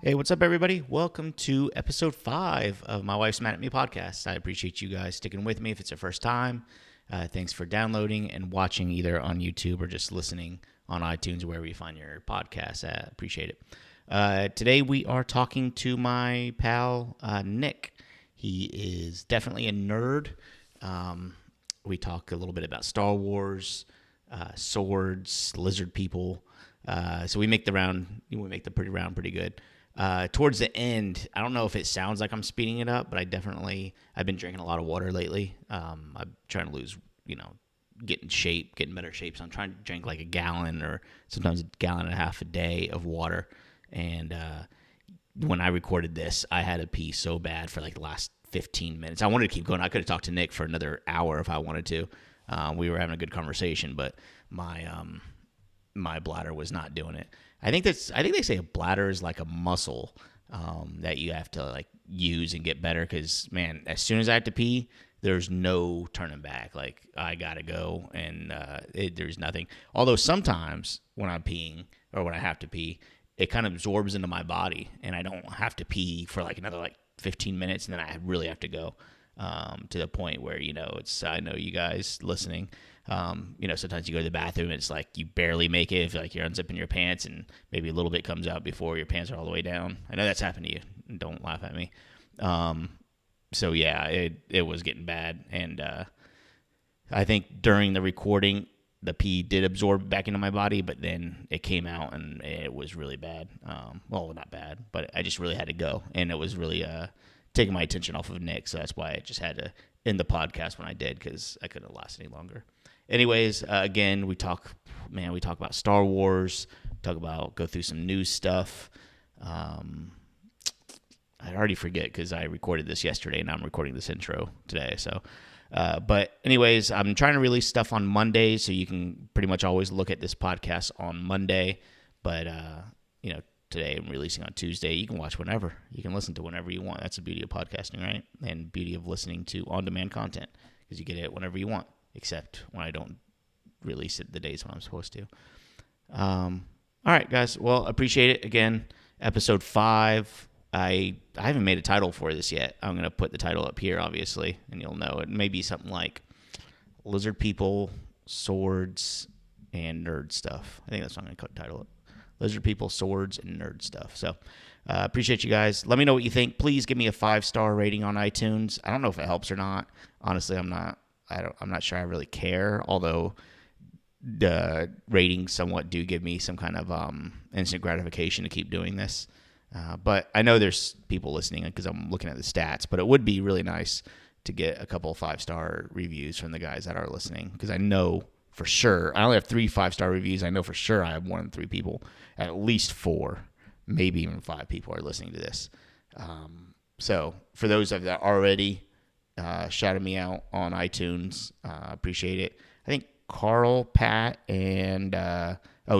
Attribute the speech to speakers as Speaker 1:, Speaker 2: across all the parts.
Speaker 1: Hey, what's up, everybody? Welcome to episode 5 of My Wife's Mad at Me podcast. I appreciate you guys sticking with me if it's your first time. Thanks for downloading and watching either on YouTube or just listening on iTunes, wherever you find your podcasts. I appreciate it. Today, we are talking to my pal, Nick. He is definitely a nerd. We talk a little bit about Star Wars, swords, lizard people. So we make the round pretty good. Towards the end, I don't know if it sounds like I'm speeding it up, but I've been drinking a lot of water lately. I'm trying to lose, get in shape, get in better shape. So I'm trying to drink like a gallon or sometimes a gallon and a half a day of water. And when I recorded this, I had to pee so bad for like the last 15 minutes. I wanted to keep going. I could have talked to Nick for another hour if I wanted to. We were having a good conversation, but my bladder was not doing it. I think they say a bladder is like a muscle that you have to like use and get better. Because man, as soon as I have to pee, there's no turning back. Like I gotta go, and there's nothing. Although sometimes when I'm peeing or when I have to pee, it kind of absorbs into my body, and I don't have to pee for like another 15 minutes, and then I really have to go to the point where it's. I know you guys listening. Sometimes you go to the bathroom and it's like you barely make it. If like you're unzipping your pants and maybe a little bit comes out before your pants are all the way down. I know that's happened to you. Don't laugh at me. So yeah, it was getting bad, and I think during the recording the pee did absorb back into my body, but then it came out and it was really bad. Well, not bad, but I just really had to go, and it was really taking my attention off of Nick. So that's why I just had to end the podcast when I did, because I couldn't last any longer. Anyways, again, we talk about Star Wars, go through some news stuff. I already forget because I recorded this yesterday and I'm recording this intro today. So, but anyways, I'm trying to release stuff on Monday, so you can pretty much always look at this podcast on Monday. But, today I'm releasing on Tuesday. You can watch whenever. You can listen to whenever you want. That's the beauty of podcasting, right? And beauty of listening to on-demand content, because you get it whenever you want, except when I don't release it the days when I'm supposed to. All right, guys. Well, appreciate it. Again, episode 5. I haven't made a title for this yet. I'm going to put the title up here, obviously, and you'll know it. May be something like Lizard People, Swords, and Nerd Stuff. I think that's what I'm going to title it. Lizard People, Swords, and Nerd Stuff. So, appreciate you guys. Let me know what you think. Please give me a 5-star rating on iTunes. I don't know if it helps or not. Honestly, I'm not sure I really care, although the ratings somewhat do give me some kind of instant gratification to keep doing this. But I know there's people listening because I'm looking at the stats, but it would be really nice to get a couple of 5-star reviews from the guys that are listening, because I know for sure, I only have 3 5-star reviews. I know for sure I have more than 3 people, at least 4, maybe even 5 people are listening to this. So for those that already shouted me out on iTunes, appreciate it. I think Carl, Pat, and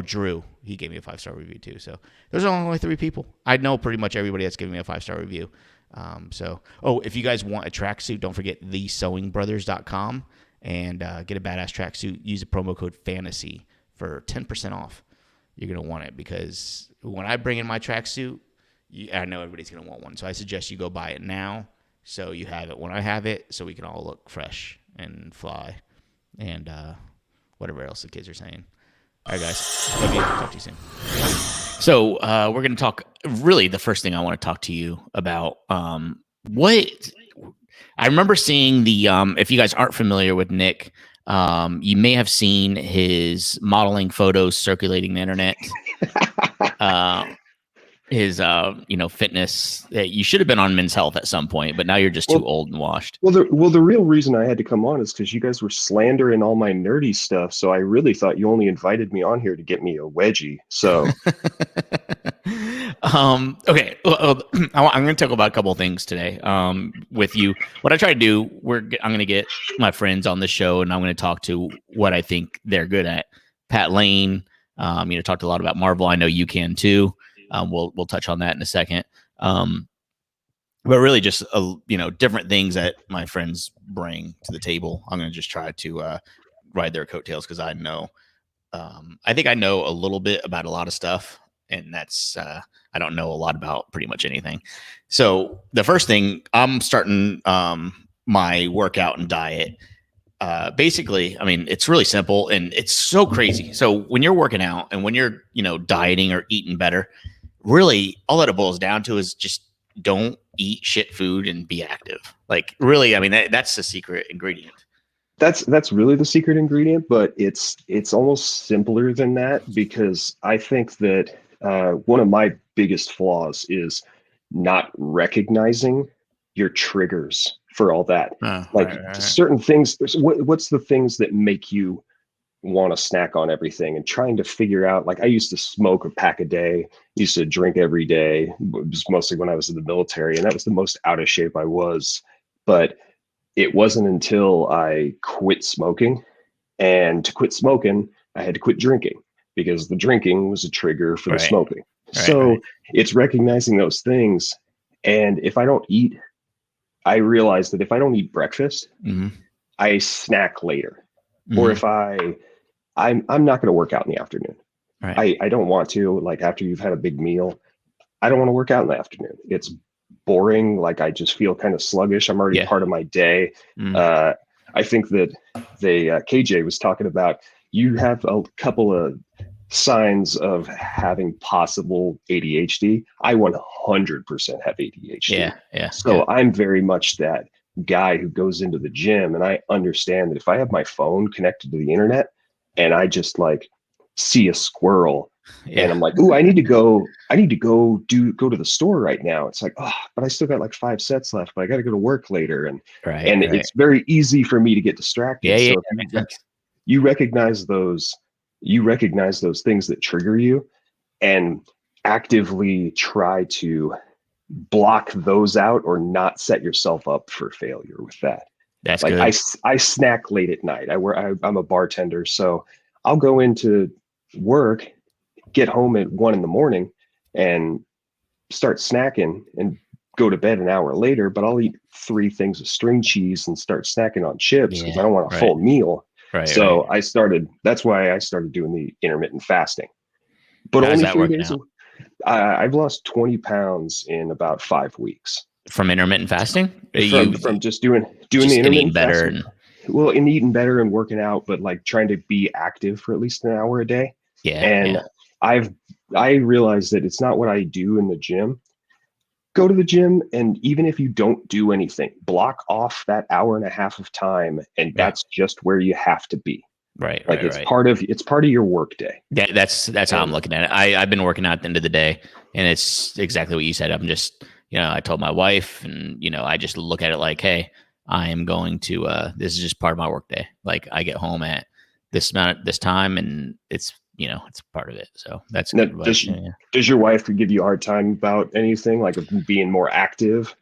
Speaker 1: Drew, he gave me a 5-star review too. So those are only 3 people. I know pretty much everybody that's giving me a 5-star review. If you guys want a tracksuit, don't forget thesewingbrothers.com and get a badass tracksuit. Use the promo code FANTASY for 10% off. You're going to want it, because when I bring in my tracksuit, I know everybody's going to want one. So I suggest you go buy it now, so you have it when I have it, so we can all look fresh and fly and whatever else the kids are saying. All right, guys. Love you. Talk to you soon. So we're going to talk, really the first thing I want to talk to you about, what I remember seeing if you guys aren't familiar with Nick, you may have seen his modeling photos circulating the internet. His fitness. You should have been on Men's Health at some point, but now you're just too old and washed.
Speaker 2: Well, the real reason I had to come on is because you guys were slandering all my nerdy stuff. So I really thought you only invited me on here to get me a wedgie. So,
Speaker 1: okay. Well, I'm going to talk about a couple of things today with you. What I try to do, I'm going to get my friends on the show, and I'm going to talk to what I think they're good at. Pat Lane, talked a lot about Marvel. I know you can too. We'll touch on that in a second. But really just, different things that my friends bring to the table. I'm going to just try to ride their coattails, because I know I think I know a little bit about a lot of stuff, and that's I don't know a lot about pretty much anything. So the first thing, I'm starting my workout and diet. Basically, I mean, it's really simple and it's so crazy. So when you're working out and when you're, dieting or eating better, really all that it boils down to is just don't eat shit food and be active. Like, really, I mean, that's the secret ingredient.
Speaker 2: That's really the secret ingredient, but it's almost simpler than that, because I think that one of my biggest flaws is not recognizing your triggers for all that.
Speaker 1: Oh,
Speaker 2: Like certain things, what's the things that make you want to snack on everything, and trying to figure out, like, I used to smoke a pack a day, used to drink every day. It was mostly when I was in the military, and that was the most out of shape I was. But it wasn't until I quit smoking, and to quit smoking, I had to quit drinking, because the drinking was a trigger for the
Speaker 1: Right.
Speaker 2: smoking.
Speaker 1: Right,
Speaker 2: So
Speaker 1: right.
Speaker 2: it's recognizing those things. And if I don't eat, I realize that if I don't eat breakfast,
Speaker 1: Mm-hmm.
Speaker 2: I snack later. Or
Speaker 1: Mm-hmm.
Speaker 2: if I'm not going to work out in the afternoon.
Speaker 1: Right.
Speaker 2: I don't want to, like, after you've had a big meal, I don't want to work out in the afternoon. It's boring. Like, I just feel kind of sluggish. I'm already
Speaker 1: Yeah.
Speaker 2: part of my day.
Speaker 1: Mm.
Speaker 2: I think that KJ was talking about, you have a couple of signs of having possible ADHD. I 100% have ADHD.
Speaker 1: Yeah. Yeah.
Speaker 2: So I'm very much that guy who goes into the gym, and I understand that if I have my phone connected to the internet and I just like see a squirrel,
Speaker 1: Yeah.
Speaker 2: and I'm like, ooh, I need to go to the store right now. It's like, oh, but I still got like 5 sets left, but I got to go to work later.
Speaker 1: Right.
Speaker 2: And
Speaker 1: Right.
Speaker 2: it's very easy for me to get distracted.
Speaker 1: Yeah. Yeah.
Speaker 2: So if
Speaker 1: Makes sense.
Speaker 2: you recognize those, things that trigger you, and actively try to block those out, or not set yourself up for failure with that.
Speaker 1: That's
Speaker 2: Like,
Speaker 1: good.
Speaker 2: I snack late at night. I'm a bartender, so I'll go into work, get home at 1 a.m, and start snacking, and go to bed an hour later. But I'll eat 3 things of string cheese and start snacking on chips, because I
Speaker 1: Yeah.
Speaker 2: don't want a
Speaker 1: Right.
Speaker 2: full meal.
Speaker 1: Right. Right.
Speaker 2: So that's why I started doing the intermittent fasting, but
Speaker 1: How's
Speaker 2: only
Speaker 1: that
Speaker 2: three
Speaker 1: working
Speaker 2: days.
Speaker 1: out?
Speaker 2: I've lost 20 pounds in about 5 weeks
Speaker 1: From intermittent fasting?
Speaker 2: from just doing the
Speaker 1: Just in eating
Speaker 2: intermittent
Speaker 1: better
Speaker 2: fasting.
Speaker 1: and
Speaker 2: Well, in eating better and working out, but like trying to be active for at least an hour a day.
Speaker 1: yeah.
Speaker 2: And
Speaker 1: Yeah.
Speaker 2: I realized that it's not what I do in the gym. Go to the gym, and even if you don't do anything, block off that hour and a half of time, and
Speaker 1: Yeah.
Speaker 2: that's just where you have to be.
Speaker 1: Right.
Speaker 2: Like,
Speaker 1: Right.
Speaker 2: it's
Speaker 1: Right.
Speaker 2: part of your work day.
Speaker 1: Yeah, that's how I'm
Speaker 2: And
Speaker 1: looking at it. I've been working out at the end of the day, and it's exactly what you said. I'm just, I told my wife, and I just look at it like, hey, I am going to. This is just part of my work day. Like, I get home at this time, and it's it's part of it. So that's
Speaker 2: now,
Speaker 1: good advice. Yeah.
Speaker 2: does your wife give you a hard time about anything, like being more active?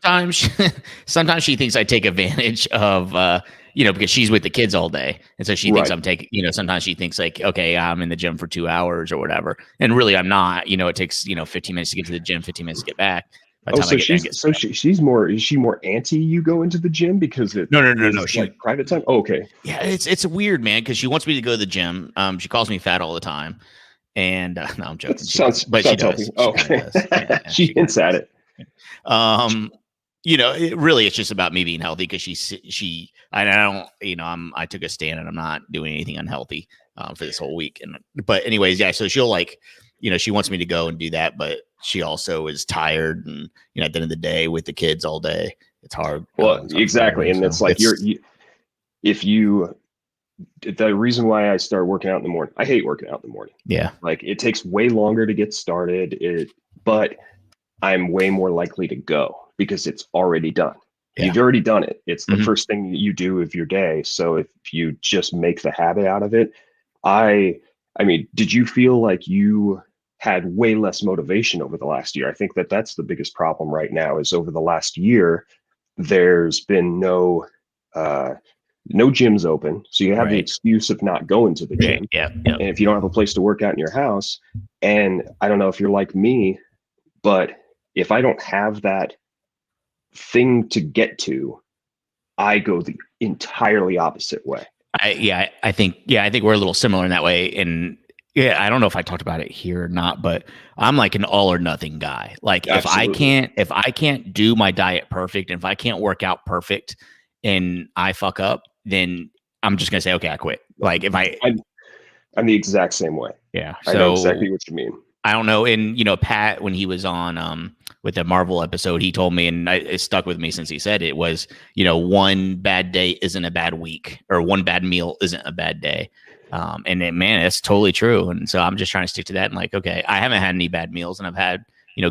Speaker 1: Sometimes, sometimes she thinks I take advantage of, because she's with the kids all day, and so she thinks
Speaker 2: Right.
Speaker 1: I'm taking. Sometimes she thinks like, okay, I'm in the gym for 2 hours or whatever, and really I'm not. It takes 15 minutes to get to the gym, 15 minutes to get back. By the
Speaker 2: Oh,
Speaker 1: time I
Speaker 2: so
Speaker 1: get there and get set up.
Speaker 2: she's more, is she more anti you go into the gym because it
Speaker 1: No, no, no, no.
Speaker 2: is like private time? Oh, okay.
Speaker 1: Yeah, it's weird, man, because she wants me to go to the gym. She calls me fat all the time, and no, I'm
Speaker 2: That
Speaker 1: joking. She doesn't, but she
Speaker 2: sounds healthy.
Speaker 1: does.
Speaker 2: Oh,
Speaker 1: She kind of
Speaker 2: okay.
Speaker 1: does. Yeah,
Speaker 2: She
Speaker 1: she kind
Speaker 2: hints
Speaker 1: of
Speaker 2: at
Speaker 1: does.
Speaker 2: it.
Speaker 1: Um, really, it's just about me being healthy because I don't, I took a stand and I'm not doing anything unhealthy for this whole week. But anyways, yeah. So she'll like, she wants me to go and do that, but she also is tired, and at the end of the day with the kids all day, it's hard.
Speaker 2: Well,
Speaker 1: It's hard for
Speaker 2: exactly.
Speaker 1: her.
Speaker 2: And
Speaker 1: So
Speaker 2: it's like, if you, the reason why I start working out in the morning, I hate working out in the morning.
Speaker 1: yeah,
Speaker 2: Like, it takes way longer to get started. But I'm way more likely to go because it's already done.
Speaker 1: yeah.
Speaker 2: You've already done it. It's the
Speaker 1: Mhm.
Speaker 2: first thing you do of your day. So if you just make the habit out of it, I mean, did you feel like you had way less motivation over the last year? I think that that's the biggest problem right now, is over the last year, there's been no gyms open. So you have the
Speaker 1: Right.
Speaker 2: excuse of not going to the
Speaker 1: Yeah.
Speaker 2: gym.
Speaker 1: Yeah. Yeah.
Speaker 2: And if you don't have a place to work out in your house, and I don't know if you're like me, but if I don't have that thing to get to, I go the entirely opposite way.
Speaker 1: I think we're a little similar in that way. And Yeah, I don't know if I talked about it here or not, but I'm like an all or nothing guy. Like
Speaker 2: Absolutely.
Speaker 1: if I can't do my diet perfect, and if I can't work out perfect and I fuck up, then I'm just gonna say, okay, I quit. Like if I
Speaker 2: I'm, I'm the exact same way.
Speaker 1: yeah.
Speaker 2: I know
Speaker 1: So
Speaker 2: exactly what you mean.
Speaker 1: I don't know. And Pat, when he was on with the Marvel episode, he told me, and it stuck with me since he said it was, one bad day isn't a bad week, or one bad meal isn't a bad day. Man, it's totally true. And so I'm just trying to stick to that. And like, okay, I haven't had any bad meals, and I've had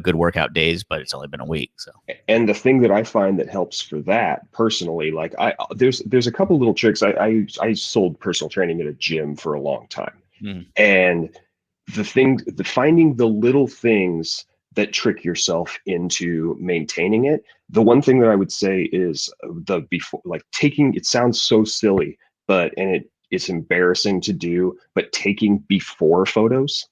Speaker 1: good workout days, but it's only been a week. So
Speaker 2: And the thing that I find that helps for that personally, like there's a couple little tricks. I sold personal training at a gym for a long time.
Speaker 1: mm,
Speaker 2: And the finding the little things that trick yourself into maintaining it. The one thing that I would say is the before, like taking, it sounds so silly, it's embarrassing to do, but taking before photos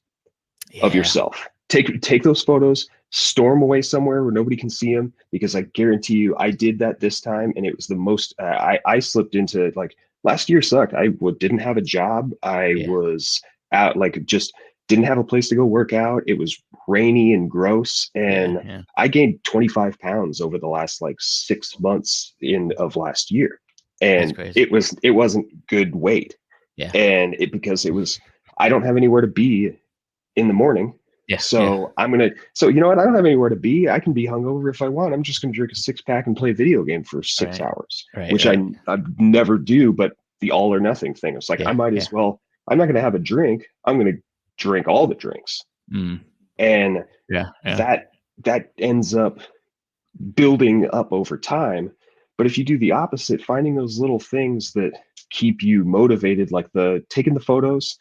Speaker 2: of
Speaker 1: yeah,
Speaker 2: yourself. Take those photos, store them away somewhere where nobody can see them, because I guarantee you, I did that this time, and it was the most. I slipped into, like, last year sucked. Didn't have a job. I
Speaker 1: yeah,
Speaker 2: was out, like, just didn't have a place to go work out. It was rainy and gross,
Speaker 1: yeah,
Speaker 2: and
Speaker 1: yeah.
Speaker 2: I gained 25 pounds over the last like 6 months in of last year,
Speaker 1: That's
Speaker 2: and
Speaker 1: crazy.
Speaker 2: it wasn't good weight,
Speaker 1: Yeah,
Speaker 2: and it because it was I don't have anywhere to be in the morning.
Speaker 1: yeah, yeah.
Speaker 2: So you know what? I don't have anywhere to be. I can be hungover if I want. I'm just gonna drink a 6 pack and play a video game for six
Speaker 1: Right,
Speaker 2: hours,
Speaker 1: right,
Speaker 2: which
Speaker 1: right.
Speaker 2: I never do. But the all or nothing thing. It's like I
Speaker 1: Yeah,
Speaker 2: might
Speaker 1: yeah.
Speaker 2: as well. I'm not gonna have a drink. I'm gonna drink all the drinks,
Speaker 1: Mm,
Speaker 2: and
Speaker 1: yeah, yeah.
Speaker 2: that ends up building up over time. But if you do the opposite, finding those little things that keep you motivated, like the taking the photos,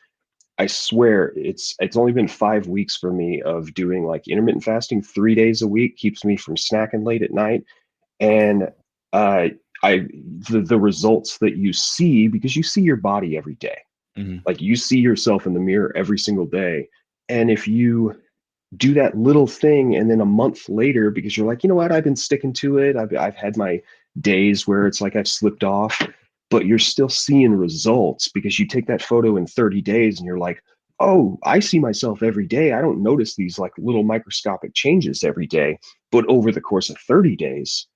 Speaker 2: I swear it's only been 5 weeks for me of doing like intermittent fasting 3 days a week, keeps me from snacking late at night. And uh I the results that you see, because you see your body every day.
Speaker 1: Hmm.
Speaker 2: Like you see yourself in the mirror every single day. And if you do that little thing and then a month later, because you're like, you know what, I've been sticking to it. I've had my days where it's like I've slipped off, but you're still seeing results because you take that photo in 30 days and you're like, oh, I see myself every day. I don't notice these like little microscopic changes every day, but over the course of 30 days,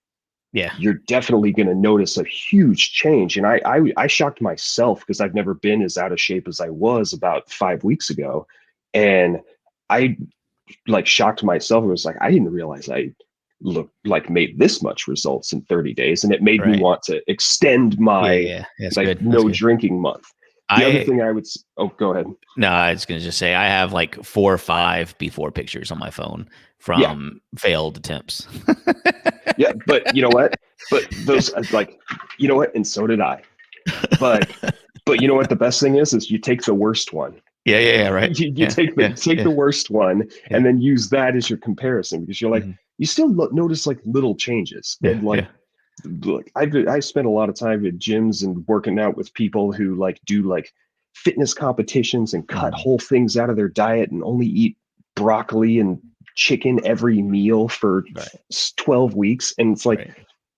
Speaker 1: Yeah.
Speaker 2: you're definitely going to notice a huge change. And I shocked myself because I've never been as out of shape as I was about 5 weeks ago. And I like shocked myself. It was like, I didn't realize I looked like made this much results in 30 days. And it made me
Speaker 1: Right.
Speaker 2: want to extend
Speaker 1: Yeah,
Speaker 2: my
Speaker 1: yeah. That's
Speaker 2: like
Speaker 1: good. That's
Speaker 2: no
Speaker 1: good.
Speaker 2: drinking month. The other
Speaker 1: I
Speaker 2: thing oh, go ahead.
Speaker 1: No, I was gonna just say I have like 4 or 5 before pictures on my phone
Speaker 2: Yeah.
Speaker 1: from failed attempts.
Speaker 2: Yeah. But you know what? But those like, you know what? And so did I. But, but you know what? The best thing is you take the worst one.
Speaker 1: Yeah, yeah, yeah, right.
Speaker 2: You
Speaker 1: Yeah,
Speaker 2: take
Speaker 1: yeah,
Speaker 2: the
Speaker 1: yeah,
Speaker 2: worst one
Speaker 1: yeah.
Speaker 2: and then use that as your comparison, because you're like,
Speaker 1: Mhm.
Speaker 2: you still notice like little changes.
Speaker 1: Yeah,
Speaker 2: And like,
Speaker 1: yeah.
Speaker 2: look, I spent a lot of time at gyms and working out with people who like do like fitness competitions and cut
Speaker 1: Mhm.
Speaker 2: whole things out of their diet and only eat broccoli and chicken every meal for
Speaker 1: Right,
Speaker 2: 12 weeks. And it's like,
Speaker 1: right.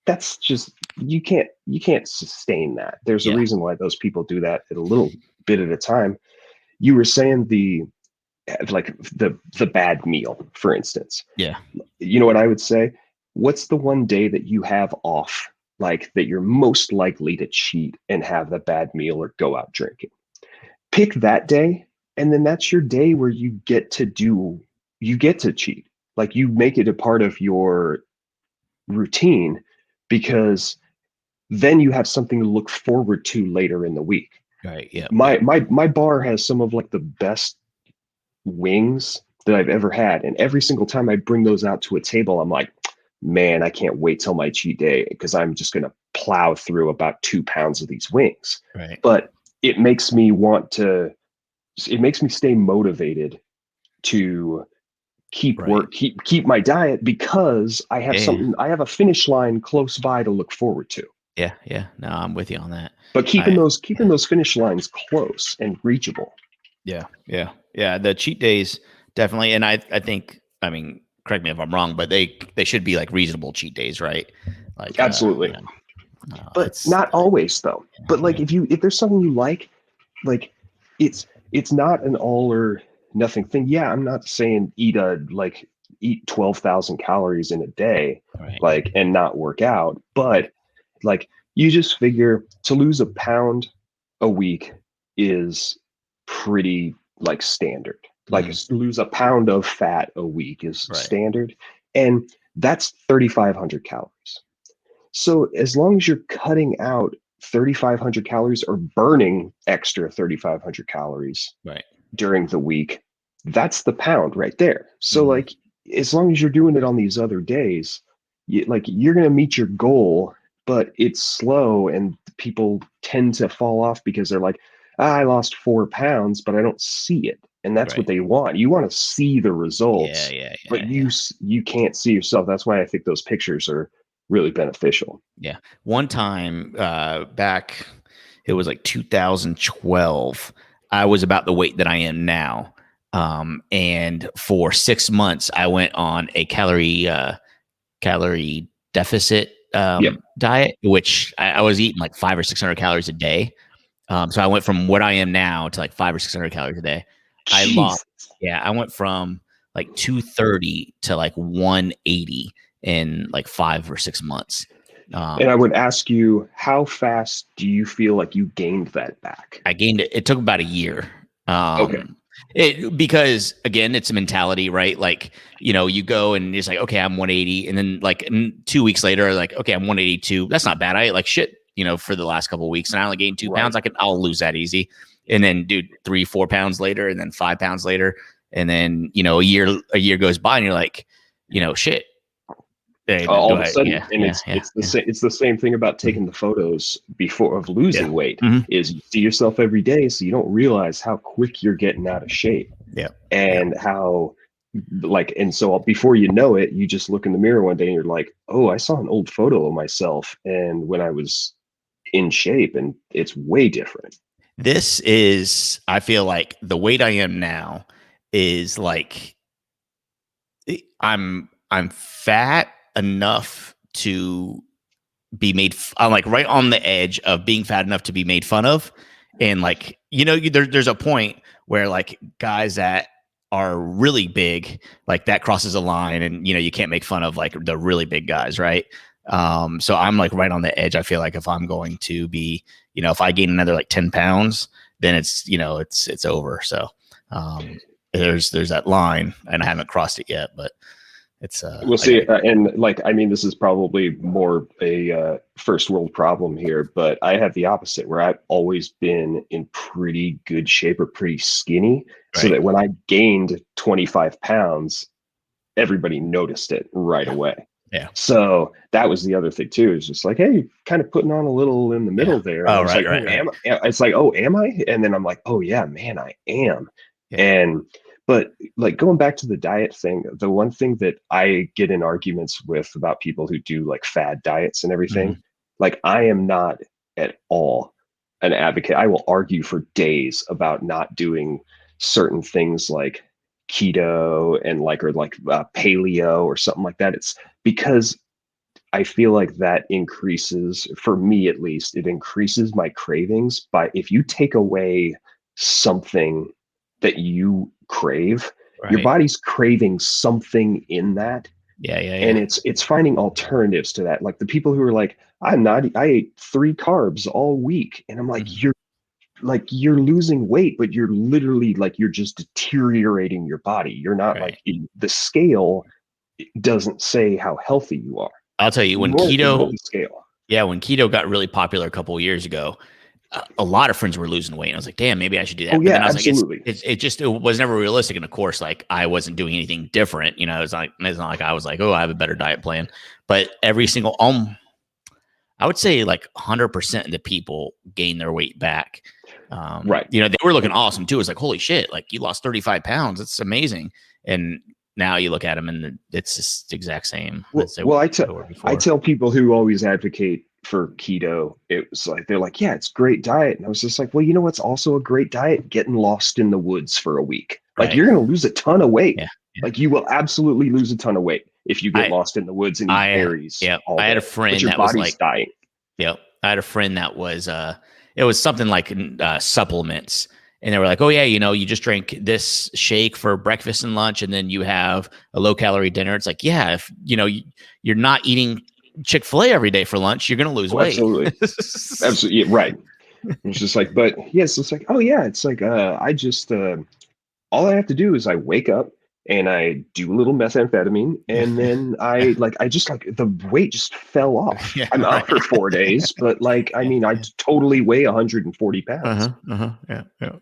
Speaker 2: that's just, you can't sustain that. There's a
Speaker 1: Yeah,
Speaker 2: reason why those people do that at a little bit at a time. You were saying the bad meal, for instance.
Speaker 1: yeah.
Speaker 2: You know what I would say? What's the one day that you have off, like that you're most likely to cheat and have the bad meal or go out drinking? Pick that day, and then that's your day where you get to cheat. Like you make it a part of your routine, because then you have something to look forward to later in the week.
Speaker 1: Right. Yep, yep.
Speaker 2: My bar has some of like the best wings that I've ever had. And every single time I bring those out to a table, I'm like, man, I can't wait till my cheat day, because I'm just going to plow through about 2 pounds of these wings.
Speaker 1: Right,
Speaker 2: But it makes me it makes me stay motivated to
Speaker 1: right.
Speaker 2: keep my diet, because
Speaker 1: Yeah, yeah,
Speaker 2: I have a finish line close by to look forward to.
Speaker 1: yeah, yeah. No, I'm with you on that.
Speaker 2: But
Speaker 1: I
Speaker 2: keeping
Speaker 1: Yeah,
Speaker 2: those finish lines close and reachable.
Speaker 1: yeah, yeah, yeah. The cheat days definitely, and I think, I mean, correct me if I'm wrong, but they should be like reasonable cheat days, right? Like,
Speaker 2: Absolutely. But
Speaker 1: it's
Speaker 2: not always though. But like
Speaker 1: yeah,
Speaker 2: if there's something you like, it's it's not an all or nothing thing. Yeah, I'm not saying eat 12,000 calories in a day,
Speaker 1: Right.
Speaker 2: like, and not work out, but like you just figure to lose a pound a week is pretty like standard. Like
Speaker 1: Mhm.
Speaker 2: lose a pound of fat a week is
Speaker 1: Right.
Speaker 2: standard. And that's 3,500 calories. So as long as you're cutting out 3,500 calories or burning extra 3,500 calories
Speaker 1: Right.
Speaker 2: during the week, that's the pound right there. So
Speaker 1: Mhm.
Speaker 2: like as long as you're doing it on these other days, you're going to meet your goal, but it's slow and people tend to fall off because they're like, I lost 4 pounds, but I don't see it. And that's what
Speaker 1: Right.
Speaker 2: they want. You want to see the
Speaker 1: Yeah.
Speaker 2: results,
Speaker 1: Yeah.
Speaker 2: but
Speaker 1: Yeah. Yeah.
Speaker 2: you can't see yourself. That's why I think those pictures are really beneficial.
Speaker 1: Yeah. One time back, it was like 2012. I was about the weight that I am now. And for 6 months, I went on a calorie deficit
Speaker 2: Yep.
Speaker 1: diet, which I was eating like 500 or 600 calories a day. So I went from what I am now to like 500 or 600 calories a day. I lost,
Speaker 2: Jeez.
Speaker 1: yeah, I went from like 230 to like 180 in like 5 or 6 months.
Speaker 2: And I
Speaker 1: Um,
Speaker 2: would ask you, how fast do you feel like you gained that back?
Speaker 1: I gained it. It took about a year.
Speaker 2: Okay.
Speaker 1: Because again, it's a mentality, right? Like, you go and it's like, okay, I'm 180. And then like 2 weeks later, like, okay, I'm 182. That's not bad. I ate like shit, for the last couple of weeks and I only gained 2 pounds.
Speaker 2: Right.
Speaker 1: I'll lose that easy. And then dude, 3, 4 pounds later, and then 5 pounds later. And then, a year goes by and you're like, shit.
Speaker 2: All
Speaker 1: Do
Speaker 2: of a
Speaker 1: I,
Speaker 2: sudden,
Speaker 1: yeah,
Speaker 2: and
Speaker 1: yeah, yeah, yeah.
Speaker 2: it's the same thing about taking the photos before of
Speaker 1: Yeah.
Speaker 2: losing weight
Speaker 1: Mm-hmm.
Speaker 2: is you see yourself every day, so you don't realize how quick you're getting out of shape
Speaker 1: Yeah. Yeah.
Speaker 2: and how like, and so before you know it, you just look in the mirror one day and you're like, oh, I saw an old photo of myself and when I was in shape, and it's way different.
Speaker 1: This is, I feel like the weight I am now is like I'm fat enough to be made. I'm like right on the edge of being fat enough to be made fun of, and like there's a point where like guys that are really big, like that crosses a line, and you can't make fun of like the really big guys, right? So I'm like right on the edge. I feel like if I'm going to be, if I gain another like 10 pounds, then it's over. So um, there's that line, and I haven't crossed it yet, but it's
Speaker 2: We'll
Speaker 1: I got
Speaker 2: see. And like, I mean, this is probably more a first world problem here, but I have the opposite where I've always been in pretty good shape or pretty skinny. So
Speaker 1: right.
Speaker 2: that when I gained 25 pounds, everybody noticed it right
Speaker 1: Yeah.
Speaker 2: away.
Speaker 1: Yeah.
Speaker 2: So that was the other thing too. Is just like, hey, kind of putting on a little in the
Speaker 1: Yeah.
Speaker 2: middle there, and I
Speaker 1: Oh,
Speaker 2: was
Speaker 1: right,
Speaker 2: like,
Speaker 1: right,
Speaker 2: oh,
Speaker 1: right.
Speaker 2: It's like, oh, am I? And then I'm like, oh yeah, man, I am.
Speaker 1: Yeah.
Speaker 2: And but like going back to the diet thing, the one thing that I get in arguments with about people who do like fad diets and everything,
Speaker 1: Mhm.
Speaker 2: like I am not at all an advocate. I will argue for days about not doing certain things like keto and like or like paleo or something like that. It's because I feel like that increases, for me at least, it increases my cravings. By if you take away something that you crave, your
Speaker 1: Right.
Speaker 2: body's craving something in that,
Speaker 1: Yeah, yeah,
Speaker 2: and
Speaker 1: yeah.
Speaker 2: it's finding alternatives to that. Like the people who are like, I ate 3 carbs all week, and I'm
Speaker 1: Mhm.
Speaker 2: like you're losing weight, but you're literally like you're just deteriorating your body. You're not
Speaker 1: Right.
Speaker 2: like the scale doesn't say how healthy you are,
Speaker 1: I'll tell you, when
Speaker 2: nor will
Speaker 1: keto
Speaker 2: the scale.
Speaker 1: yeah, when keto got really popular a couple of years ago, a lot of friends were losing weight, and I was like, "Damn, maybe I should do
Speaker 2: Oh
Speaker 1: that." But then
Speaker 2: yeah,
Speaker 1: I was like,
Speaker 2: absolutely.
Speaker 1: it was never realistic, and of course, like I wasn't doing anything different. It's not like I was like, "Oh, I have a better diet plan." But every single I would say like 100% of the people gain their weight back.
Speaker 2: Right.
Speaker 1: They were looking awesome too. It's like, holy shit, like you lost 35 pounds. It's amazing. And now you look at them and it's just the exact same
Speaker 2: Well,
Speaker 1: as they
Speaker 2: well,
Speaker 1: were
Speaker 2: I
Speaker 1: before.
Speaker 2: tell people who always advocate for keto, it was like they're like, yeah, it's great diet, and I was just like, well, you know what's also a great diet? Getting lost in the woods for a week. Like
Speaker 1: Right.
Speaker 2: you're gonna lose a ton of weight.
Speaker 1: Yeah. Yeah.
Speaker 2: Like you will absolutely lose a ton of weight if you get
Speaker 1: I,
Speaker 2: lost in the woods and eat berries
Speaker 1: yeah,
Speaker 2: all
Speaker 1: I had a
Speaker 2: day. But
Speaker 1: friend
Speaker 2: your
Speaker 1: that was
Speaker 2: body's
Speaker 1: like,
Speaker 2: dying.
Speaker 1: yep. I had a friend that was, it was something like supplements. and they were like, oh yeah, you just drink this shake for breakfast and lunch, and then you have a low calorie dinner. It's like, yeah, if you're not eating Chick-fil-A every day for lunch, you're gonna lose
Speaker 2: Oh,
Speaker 1: weight.
Speaker 2: absolutely. Absolutely. Yeah, right. It's just like, but yes, it's like, oh yeah, it's like, I just, all I have to do is I wake up and I do a little methamphetamine, and then I just like the weight just fell off.
Speaker 1: Yeah,
Speaker 2: I'm out
Speaker 1: right.
Speaker 2: for 4 days, but like, I
Speaker 1: Yeah,
Speaker 2: mean, I
Speaker 1: yeah.
Speaker 2: totally weigh 140 pounds.
Speaker 1: Yeah, yeah.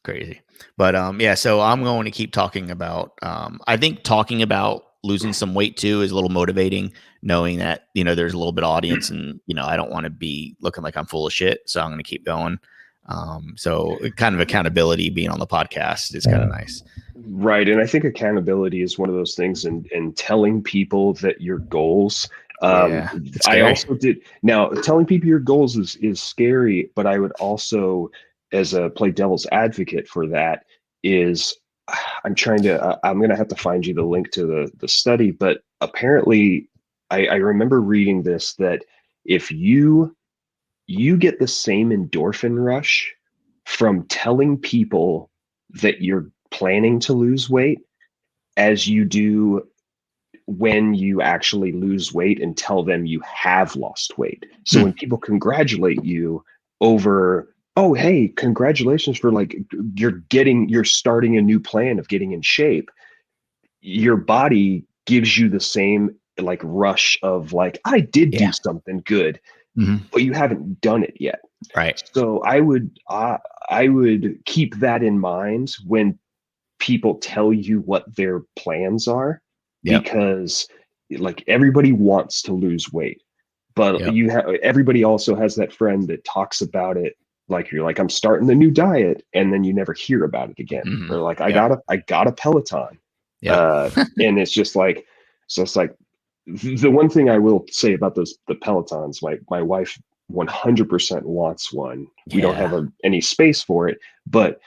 Speaker 1: Crazy. But yeah, so I'm going to keep talking about I think talking about losing some weight too is a little motivating, knowing that, there's a little bit of audience, and I don't want to be looking like I'm full of shit. So I'm going to keep going. So kind of accountability being on the podcast is kind of nice.
Speaker 2: Right. And I think accountability is one of those things, and telling people that your goals,
Speaker 1: Yeah. It's
Speaker 2: I
Speaker 1: scary.
Speaker 2: also did. Now, telling people your goals is scary, but I would also, as a play devil's advocate for that, is I'm going to have to find you the link to the study, but apparently I remember reading this, that if you get the same endorphin rush from telling people that you're planning to lose weight as you do when you actually lose weight and tell them you have lost weight. So
Speaker 1: Hmm.
Speaker 2: when people congratulate you over, oh, hey, congratulations for like you're starting a new plan of getting in shape, your body gives you the same like rush of like, I did do
Speaker 1: Yeah.
Speaker 2: something good,
Speaker 1: Hmm.
Speaker 2: but you haven't done it yet.
Speaker 1: Right.
Speaker 2: So I would keep that in mind when people tell you what their plans are,
Speaker 1: Yep.
Speaker 2: because like everybody wants to lose weight, but
Speaker 1: Yep.
Speaker 2: everybody also has that friend that talks about it like you're like, I'm starting the new diet, and then you never hear about it again.
Speaker 1: Hmm.
Speaker 2: Or like,
Speaker 1: Yep.
Speaker 2: I got a Peloton.
Speaker 1: Yep.
Speaker 2: And it's just like, so it's like, the one thing I will say about the Pelotons, my wife 100% wants one. We don't have
Speaker 1: Yeah.
Speaker 2: any space for it, but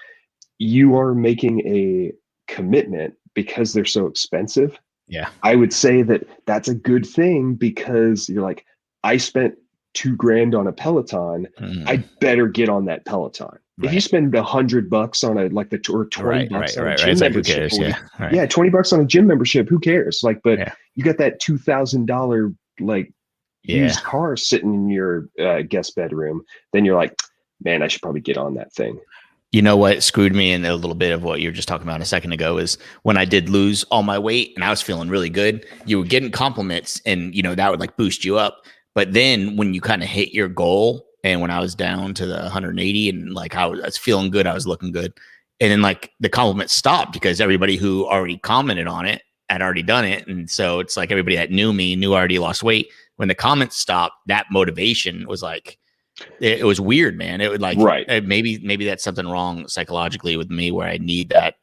Speaker 2: you are making a commitment because they're so expensive.
Speaker 1: Yeah.
Speaker 2: I would say that that's a good thing, because you're like, I spent 2 grand on a Peloton.
Speaker 1: Hmm.
Speaker 2: I better get on that Peloton. If you
Speaker 1: Right.
Speaker 2: spend $100 on a like the or 20
Speaker 1: Right. Right.
Speaker 2: bucks on a
Speaker 1: Right. Right.
Speaker 2: gym
Speaker 1: It's like, who
Speaker 2: membership
Speaker 1: cares?
Speaker 2: a week,
Speaker 1: Yeah. Right.
Speaker 2: yeah, 20 bucks on a gym membership, who cares? Like, but
Speaker 1: Yeah.
Speaker 2: you got that $2,000 like
Speaker 1: Yeah.
Speaker 2: used car sitting in your guest bedroom, then you're like, man, I should probably get on that thing.
Speaker 1: You know what screwed me in a little bit of what you were just talking about a second ago is when I did lose all my weight and I was feeling really good, you were getting compliments, and that would like boost you up. But then when you kind of hit your goal, and when I was down to the 180 and like I was feeling good, I was looking good. And then like the compliments stopped because everybody who already commented on it had already done it. And so it's like everybody that knew me knew I already lost weight. When the comments stopped, that motivation was like, it was weird, man. It would like,
Speaker 2: Right.
Speaker 1: maybe that's something wrong psychologically with me where I need that,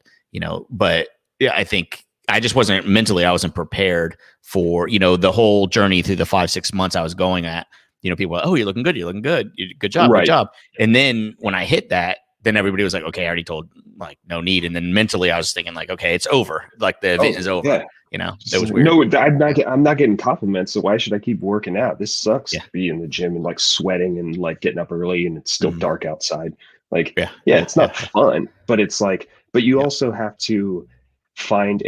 Speaker 1: but yeah, I think I just I wasn't prepared for, the whole journey through the 5, 6 months I was going at. People were, oh, you're looking good. You're looking good. Good job. Good
Speaker 2: Right.
Speaker 1: job. And then when I hit that, then everybody was like, okay, I already told, like, no need. And then mentally I was thinking like, okay, it's over. Like the event
Speaker 2: Oh,
Speaker 1: is over.
Speaker 2: yeah.
Speaker 1: It was weird.
Speaker 2: No, I'm not getting compliments, so why should I keep working out? This sucks
Speaker 1: Yeah.
Speaker 2: to be in the gym and like sweating and like getting up early and it's still
Speaker 1: Mhm.
Speaker 2: dark outside. Like,
Speaker 1: Yeah.
Speaker 2: yeah,
Speaker 1: Yeah.
Speaker 2: it's not
Speaker 1: Yeah.
Speaker 2: fun, but it's like, but you
Speaker 1: Yeah.
Speaker 2: also have to find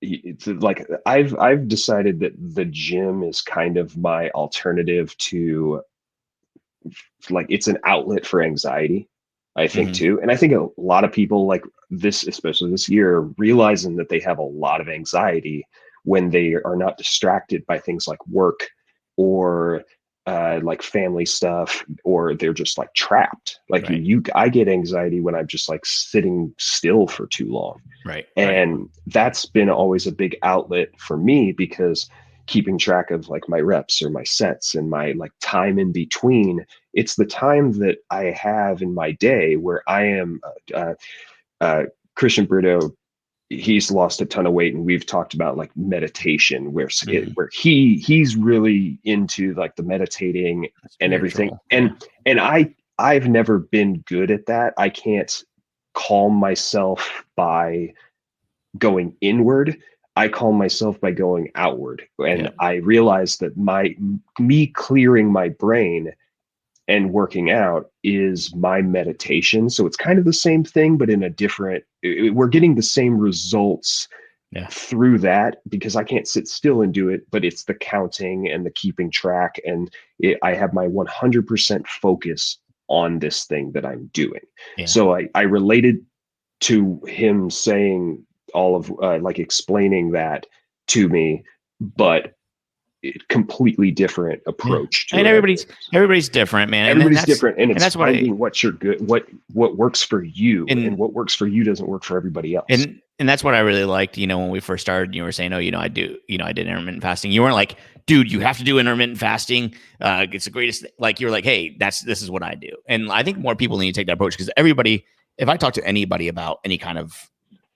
Speaker 2: it's like, I've decided that the gym is kind of my alternative to, like, it's an outlet for anxiety, I think,
Speaker 1: Mhm.
Speaker 2: too. And I think a lot of people like this, especially this year, realizing that they have a lot of anxiety when they are not distracted by things like work or like family stuff, or they're just like trapped. Like
Speaker 1: Right.
Speaker 2: I get anxiety when I'm just like sitting still for too long.
Speaker 1: Right. Right.
Speaker 2: And that's been always a big outlet for me, because keeping track of like my reps or my sets and my like time in between, it's the time that I have in my day where I am uh, Christian Brito. He's lost a ton of weight, and we've talked about like meditation,
Speaker 1: Mhm.
Speaker 2: where he's really into like the meditating and everything.
Speaker 1: Spiritual. Yeah.
Speaker 2: And I've never been good at that. I can't calm myself by going inward. I calm myself by going outward. And
Speaker 1: Yeah.
Speaker 2: I realized that me clearing my brain and working out is my meditation. So it's kind of the same thing, but in a different, we're getting the same results
Speaker 1: Yeah.
Speaker 2: through that because I can't sit still and do it, but it's the counting and the keeping track. And I have my 100% focus on this thing that I'm doing.
Speaker 1: Yeah.
Speaker 2: So I related to him saying all of like explaining that to me, but completely different
Speaker 1: Yeah.
Speaker 2: approach to
Speaker 1: And
Speaker 2: it.
Speaker 1: everybody's different, man. And then
Speaker 2: Everybody's different, and it's
Speaker 1: that's what
Speaker 2: finding what's your good, what works for you, and
Speaker 1: and
Speaker 2: what works for you doesn't work for everybody else.
Speaker 1: and that's what I really liked, when we first started, you were saying, oh, I do, I did intermittent fasting. You weren't like, dude, you have to do intermittent fasting. It's the greatest. Like, you're like, hey, this is what I do. And I think more people need to take that approach because everybody, if I talk to anybody about any kind of,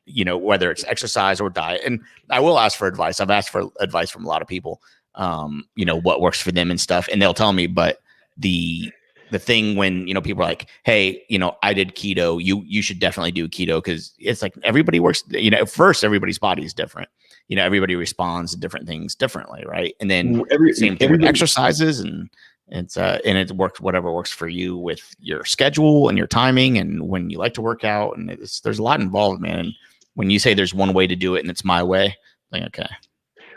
Speaker 1: whether it's exercise or diet, and I will ask for advice. I've asked for advice from a lot of people, what works for them and stuff. And they'll tell me, but the thing when, people are like, hey, I did keto, you should definitely do keto. Cause it's like, everybody works, at first everybody's body is different. Everybody responds to different things differently. Right. And then same thing with exercises, and and it works, whatever works for you with your schedule and your timing and when you like to work out. And there's a lot involved, man. And when you say there's one way to do it and it's my way, like, okay.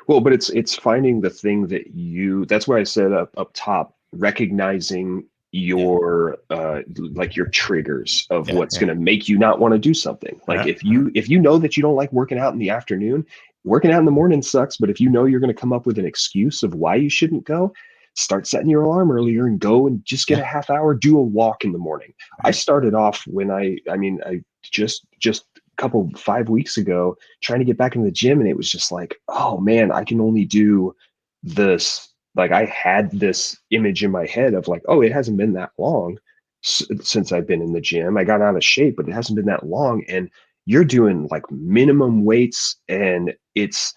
Speaker 2: Well, but it's finding the thing that that's why I said up top, recognizing your like your triggers of what's going to make you not want to do something. Like if you know that you don't like working out in the afternoon, working out in the morning sucks, but if you know you're going to come up with an excuse of why you shouldn't go, start setting your alarm earlier and go and just get a half hour, do a walk in the morning. I started off when I just couple 5 weeks ago trying to get back in the gym, and it was just like, oh man, I can only do this. Like I had this image in my head of like, oh, it hasn't been that long since I've been in the gym. I got out of shape, but it hasn't been that long. And you're doing like minimum weights, and it's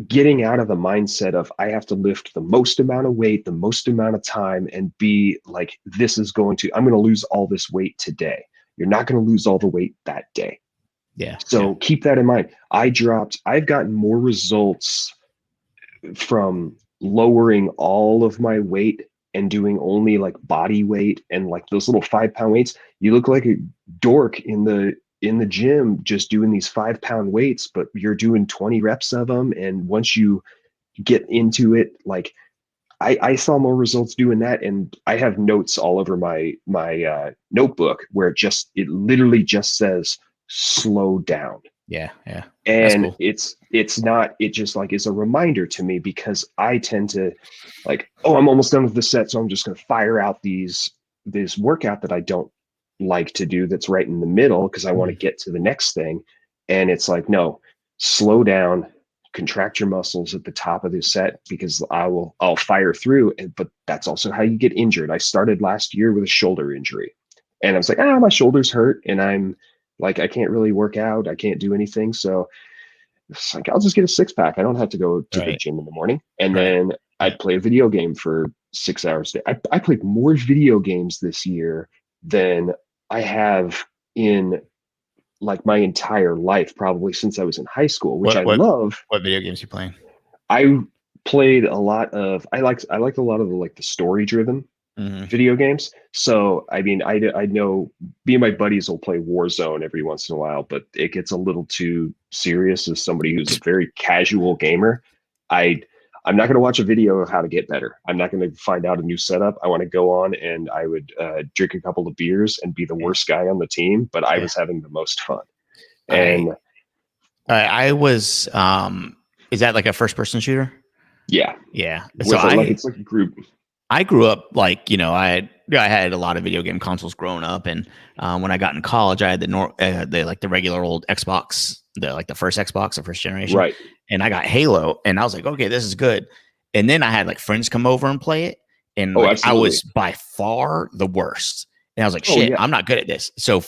Speaker 2: getting out of the mindset of I have to lift the most amount of weight, the most amount of time, and be like, I'm going to lose all this weight today. You're not going to lose all the weight that day.
Speaker 1: Yeah.
Speaker 2: So keep that in mind. I've gotten more results from lowering all of my weight and doing only like body weight and like those little 5-pound weights. You look like a dork in the gym just doing these 5-pound weights, but you're doing 20 reps of them. And once you get into it, like I saw more results doing that. And I have notes all over my notebook where it literally just says slow down.
Speaker 1: Yeah.
Speaker 2: And
Speaker 1: cool.
Speaker 2: it's not, it just like is a reminder to me because I tend to like, oh, I'm almost done with the set, so I'm just going to fire out this workout that I don't like to do that's right in the middle because I want to get to the next thing. And it's like, no, slow down, contract your muscles at the top of the set because I'll fire through. But that's also how you get injured. I started last year with a shoulder injury, and I was like, my shoulders hurt, and I'm like, I can't really work out. I can't do anything. So it's like, I'll just get a 6-pack. I don't have to go to the gym in the morning. And then I'd play a video game for 6 hours a day. I played more video games this year than I have in like my entire life, probably since I was in high school, which I love.
Speaker 1: What video games you playing?
Speaker 2: I played a lot of, I liked a lot of the story driven video games. So, I mean, I know me and my buddies will play Warzone every once in a while, but it gets a little too serious as somebody who's a very casual gamer. I'm not going to watch a video of how to get better. I'm not going to find out a new setup. I want to go on and I would drink a couple of beers and be the worst guy on the team, but I was having the most fun. And
Speaker 1: I was, is that like a first person shooter?
Speaker 2: Yeah.
Speaker 1: So
Speaker 2: it's like a group.
Speaker 1: I grew up like, I had a lot of video game consoles growing up. And when I got in college, I had the regular old Xbox, the first Xbox, the first generation.
Speaker 2: Right.
Speaker 1: And I got Halo and I was like, okay, this is good. And then I had like friends come over and play it. And I was by far the worst. And I was like, shit, I'm not good at this. So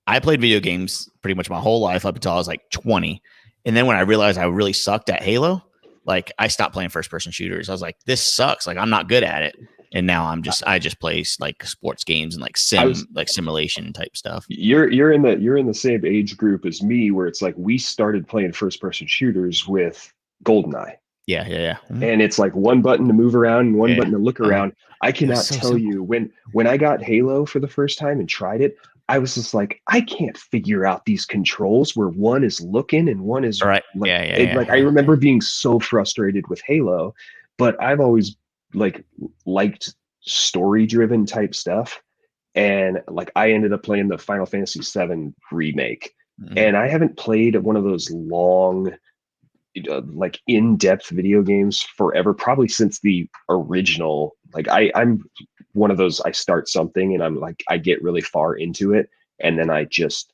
Speaker 1: I played video games pretty much my whole life up until I was like 20. And then when I realized I really sucked at Halo, like I stopped playing first person shooters. I was like, this sucks. Like I'm not good at it. And now I just play like sports games and like simulation type stuff.
Speaker 2: You're in the same age group as me where it's like we started playing first person shooters with GoldenEye.
Speaker 1: Yeah.
Speaker 2: and it's like one button to move around and one
Speaker 1: Yeah.
Speaker 2: button to look around. I
Speaker 1: It was
Speaker 2: cannot
Speaker 1: so
Speaker 2: tell
Speaker 1: simple.
Speaker 2: you when I got Halo for the first time and tried it, I was just like, I can't figure out these controls where one is looking and one is
Speaker 1: Right.
Speaker 2: like like I
Speaker 1: Yeah.
Speaker 2: remember being so frustrated with Halo, but I've always like liked story driven type stuff. And like I ended up playing the Final Fantasy VII remake.
Speaker 1: Mhm.
Speaker 2: And I haven't played one of those long like in-depth video games forever, probably since the original. Like I'm one of those, I start something and I'm like I get really far into it and then I just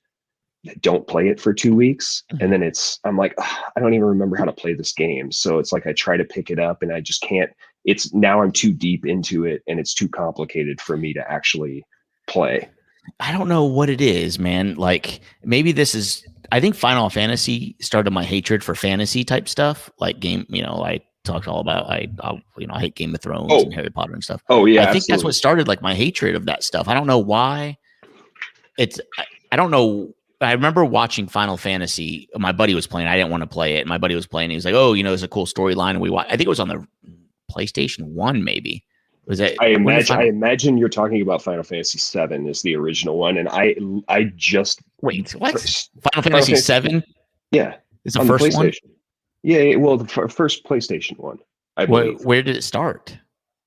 Speaker 2: don't play it for 2 weeks, and
Speaker 1: Mhm.
Speaker 2: then I'm like, "Ugh, I don't even remember how to play this game." So it's like I try to pick it up and I just can't. It's now I'm too deep into it and it's too complicated for me to actually play.
Speaker 1: I don't know what it is, man. Like maybe this is. I think Final Fantasy started my hatred for fantasy type stuff, like game. I talked all about. I hate Game of Thrones and
Speaker 2: Oh,
Speaker 1: Harry Potter and stuff.
Speaker 2: oh yeah,
Speaker 1: I think that's what
Speaker 2: absolutely.
Speaker 1: started like my hatred of that stuff. I don't know why. It's. I don't know. I remember watching Final Fantasy. My buddy was playing. I didn't want to play it. My buddy was playing. He was like, "Oh, there's a cool storyline." And we watched. I think it was on the PlayStation One, maybe. Was that when did
Speaker 2: I
Speaker 1: Final?
Speaker 2: imagine you're talking about Final Fantasy VII is the original one, and I just
Speaker 1: Wait, what?
Speaker 2: first
Speaker 1: Final
Speaker 2: Final
Speaker 1: Fantasy
Speaker 2: Fantasy,
Speaker 1: Seven
Speaker 2: yeah,
Speaker 1: is the
Speaker 2: on the
Speaker 1: first one.
Speaker 2: PlayStation. Yeah, well, the first PlayStation one, I believe.
Speaker 1: Where did it start?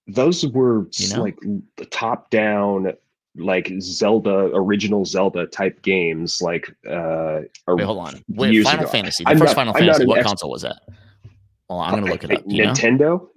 Speaker 2: Those were
Speaker 1: You know?
Speaker 2: like the top down, like Zelda, original Zelda type games, like
Speaker 1: Wait, hold on. Wait,
Speaker 2: years
Speaker 1: Final
Speaker 2: ago.
Speaker 1: Fantasy. The first Final
Speaker 2: I'm not
Speaker 1: Fantasy.
Speaker 2: an
Speaker 1: What
Speaker 2: expert.
Speaker 1: console was that? Well, I'm gonna look it up. Do you know?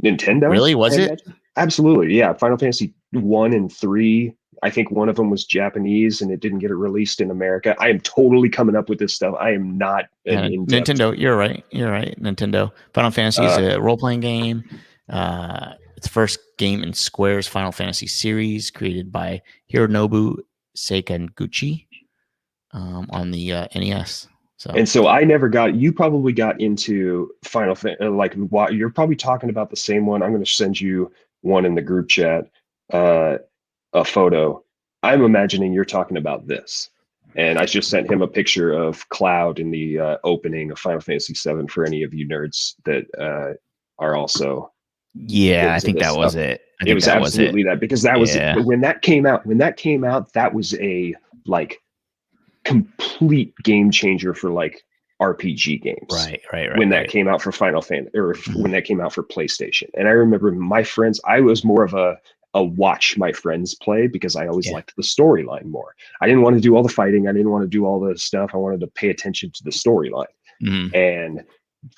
Speaker 2: Nintendo,
Speaker 1: Really?
Speaker 2: I
Speaker 1: Was it?
Speaker 2: imagine. Absolutely, yeah. Final Fantasy 1 and 3. I think one of them was Japanese and it didn't get it released in America. I am totally coming up with this stuff. I am not an
Speaker 1: Yeah,
Speaker 2: in-depth.
Speaker 1: Nintendo. You're right. You're right. Nintendo. Final Fantasy is
Speaker 2: Uh,
Speaker 1: a role playing game. It's the first game in Square's Final Fantasy series, created by Hironobu Sakaguchi on the NES. So
Speaker 2: and so I never got. You probably got into Final Fantasy. Like, you're probably talking about the same one. I'm going to send you one in the group chat. Uh, a photo. I'm imagining you're talking about this. And I just sent him a picture of Cloud in the opening of Final Fantasy VII for any of you nerds that are also
Speaker 1: yeah, I
Speaker 2: into
Speaker 1: think
Speaker 2: this
Speaker 1: that was
Speaker 2: stuff.
Speaker 1: it. I
Speaker 2: It
Speaker 1: think
Speaker 2: was
Speaker 1: that was it.
Speaker 2: absolutely that because that was
Speaker 1: Yeah.
Speaker 2: when that came out. When that came out, that was a like complete game changer for like RPG games. When that
Speaker 1: Right.
Speaker 2: came out for Final Fantasy, or when
Speaker 1: Mhm.
Speaker 2: that came out for PlayStation, and I remember my friends. I was more of a watch my friends play because I always
Speaker 1: Yeah.
Speaker 2: liked the storyline more. I didn't want to do all the fighting. I didn't want to do all the stuff. I wanted to pay attention to the storyline,
Speaker 1: Mhm.
Speaker 2: and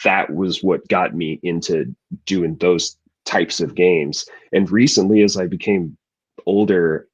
Speaker 2: that was what got me into doing those types of games. And recently, as I became older,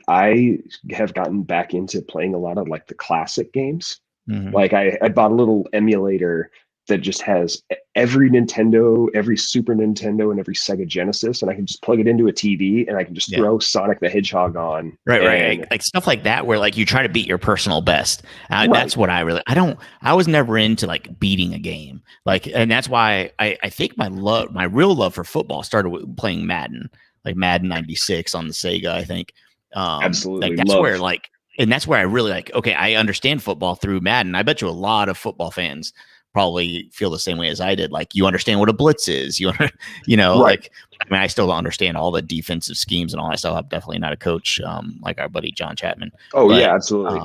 Speaker 2: I have gotten back into playing a lot of like the classic games.
Speaker 1: Mhm.
Speaker 2: Like I bought a little emulator that just has every Nintendo, every Super Nintendo, and every Sega Genesis, and I can just plug it into a TV and I can just
Speaker 1: Yeah.
Speaker 2: throw Sonic the Hedgehog on.
Speaker 1: Right.
Speaker 2: And
Speaker 1: Like stuff like that, where like you try to beat your personal best.
Speaker 2: right,
Speaker 1: That's what I don't. I was never into like beating a game. Like, and that's why I think my real love for football started with playing Madden, like Madden '96 on the Sega. I think, like
Speaker 2: absolutely
Speaker 1: that's where
Speaker 2: love.
Speaker 1: like, and that's where I really like. Okay, I understand football through Madden. I bet you a lot of football fans probably feel the same way as I did. Like, you understand what a blitz is.
Speaker 2: Right.
Speaker 1: Like, I mean, I still don't understand all the defensive schemes and all that stuff. I'm definitely not a coach, like our buddy John Chapman,
Speaker 2: Oh
Speaker 1: but
Speaker 2: yeah, absolutely.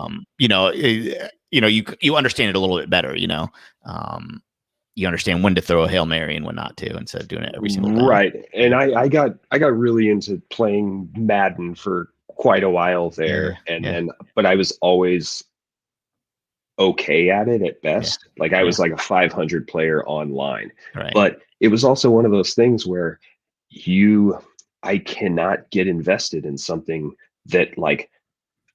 Speaker 1: you understand it a little bit better. You understand when to throw a Hail Mary and when not to, instead of doing it every single down.
Speaker 2: Right. And I got really into playing Madden for quite a while
Speaker 1: Yeah,
Speaker 2: there. And
Speaker 1: yeah,
Speaker 2: then but I was always okay at it at
Speaker 1: yeah,
Speaker 2: best. Like I
Speaker 1: yeah.
Speaker 2: was like a 500 player online,
Speaker 1: Right.
Speaker 2: but it was also one of those things where you, I cannot get invested in something that like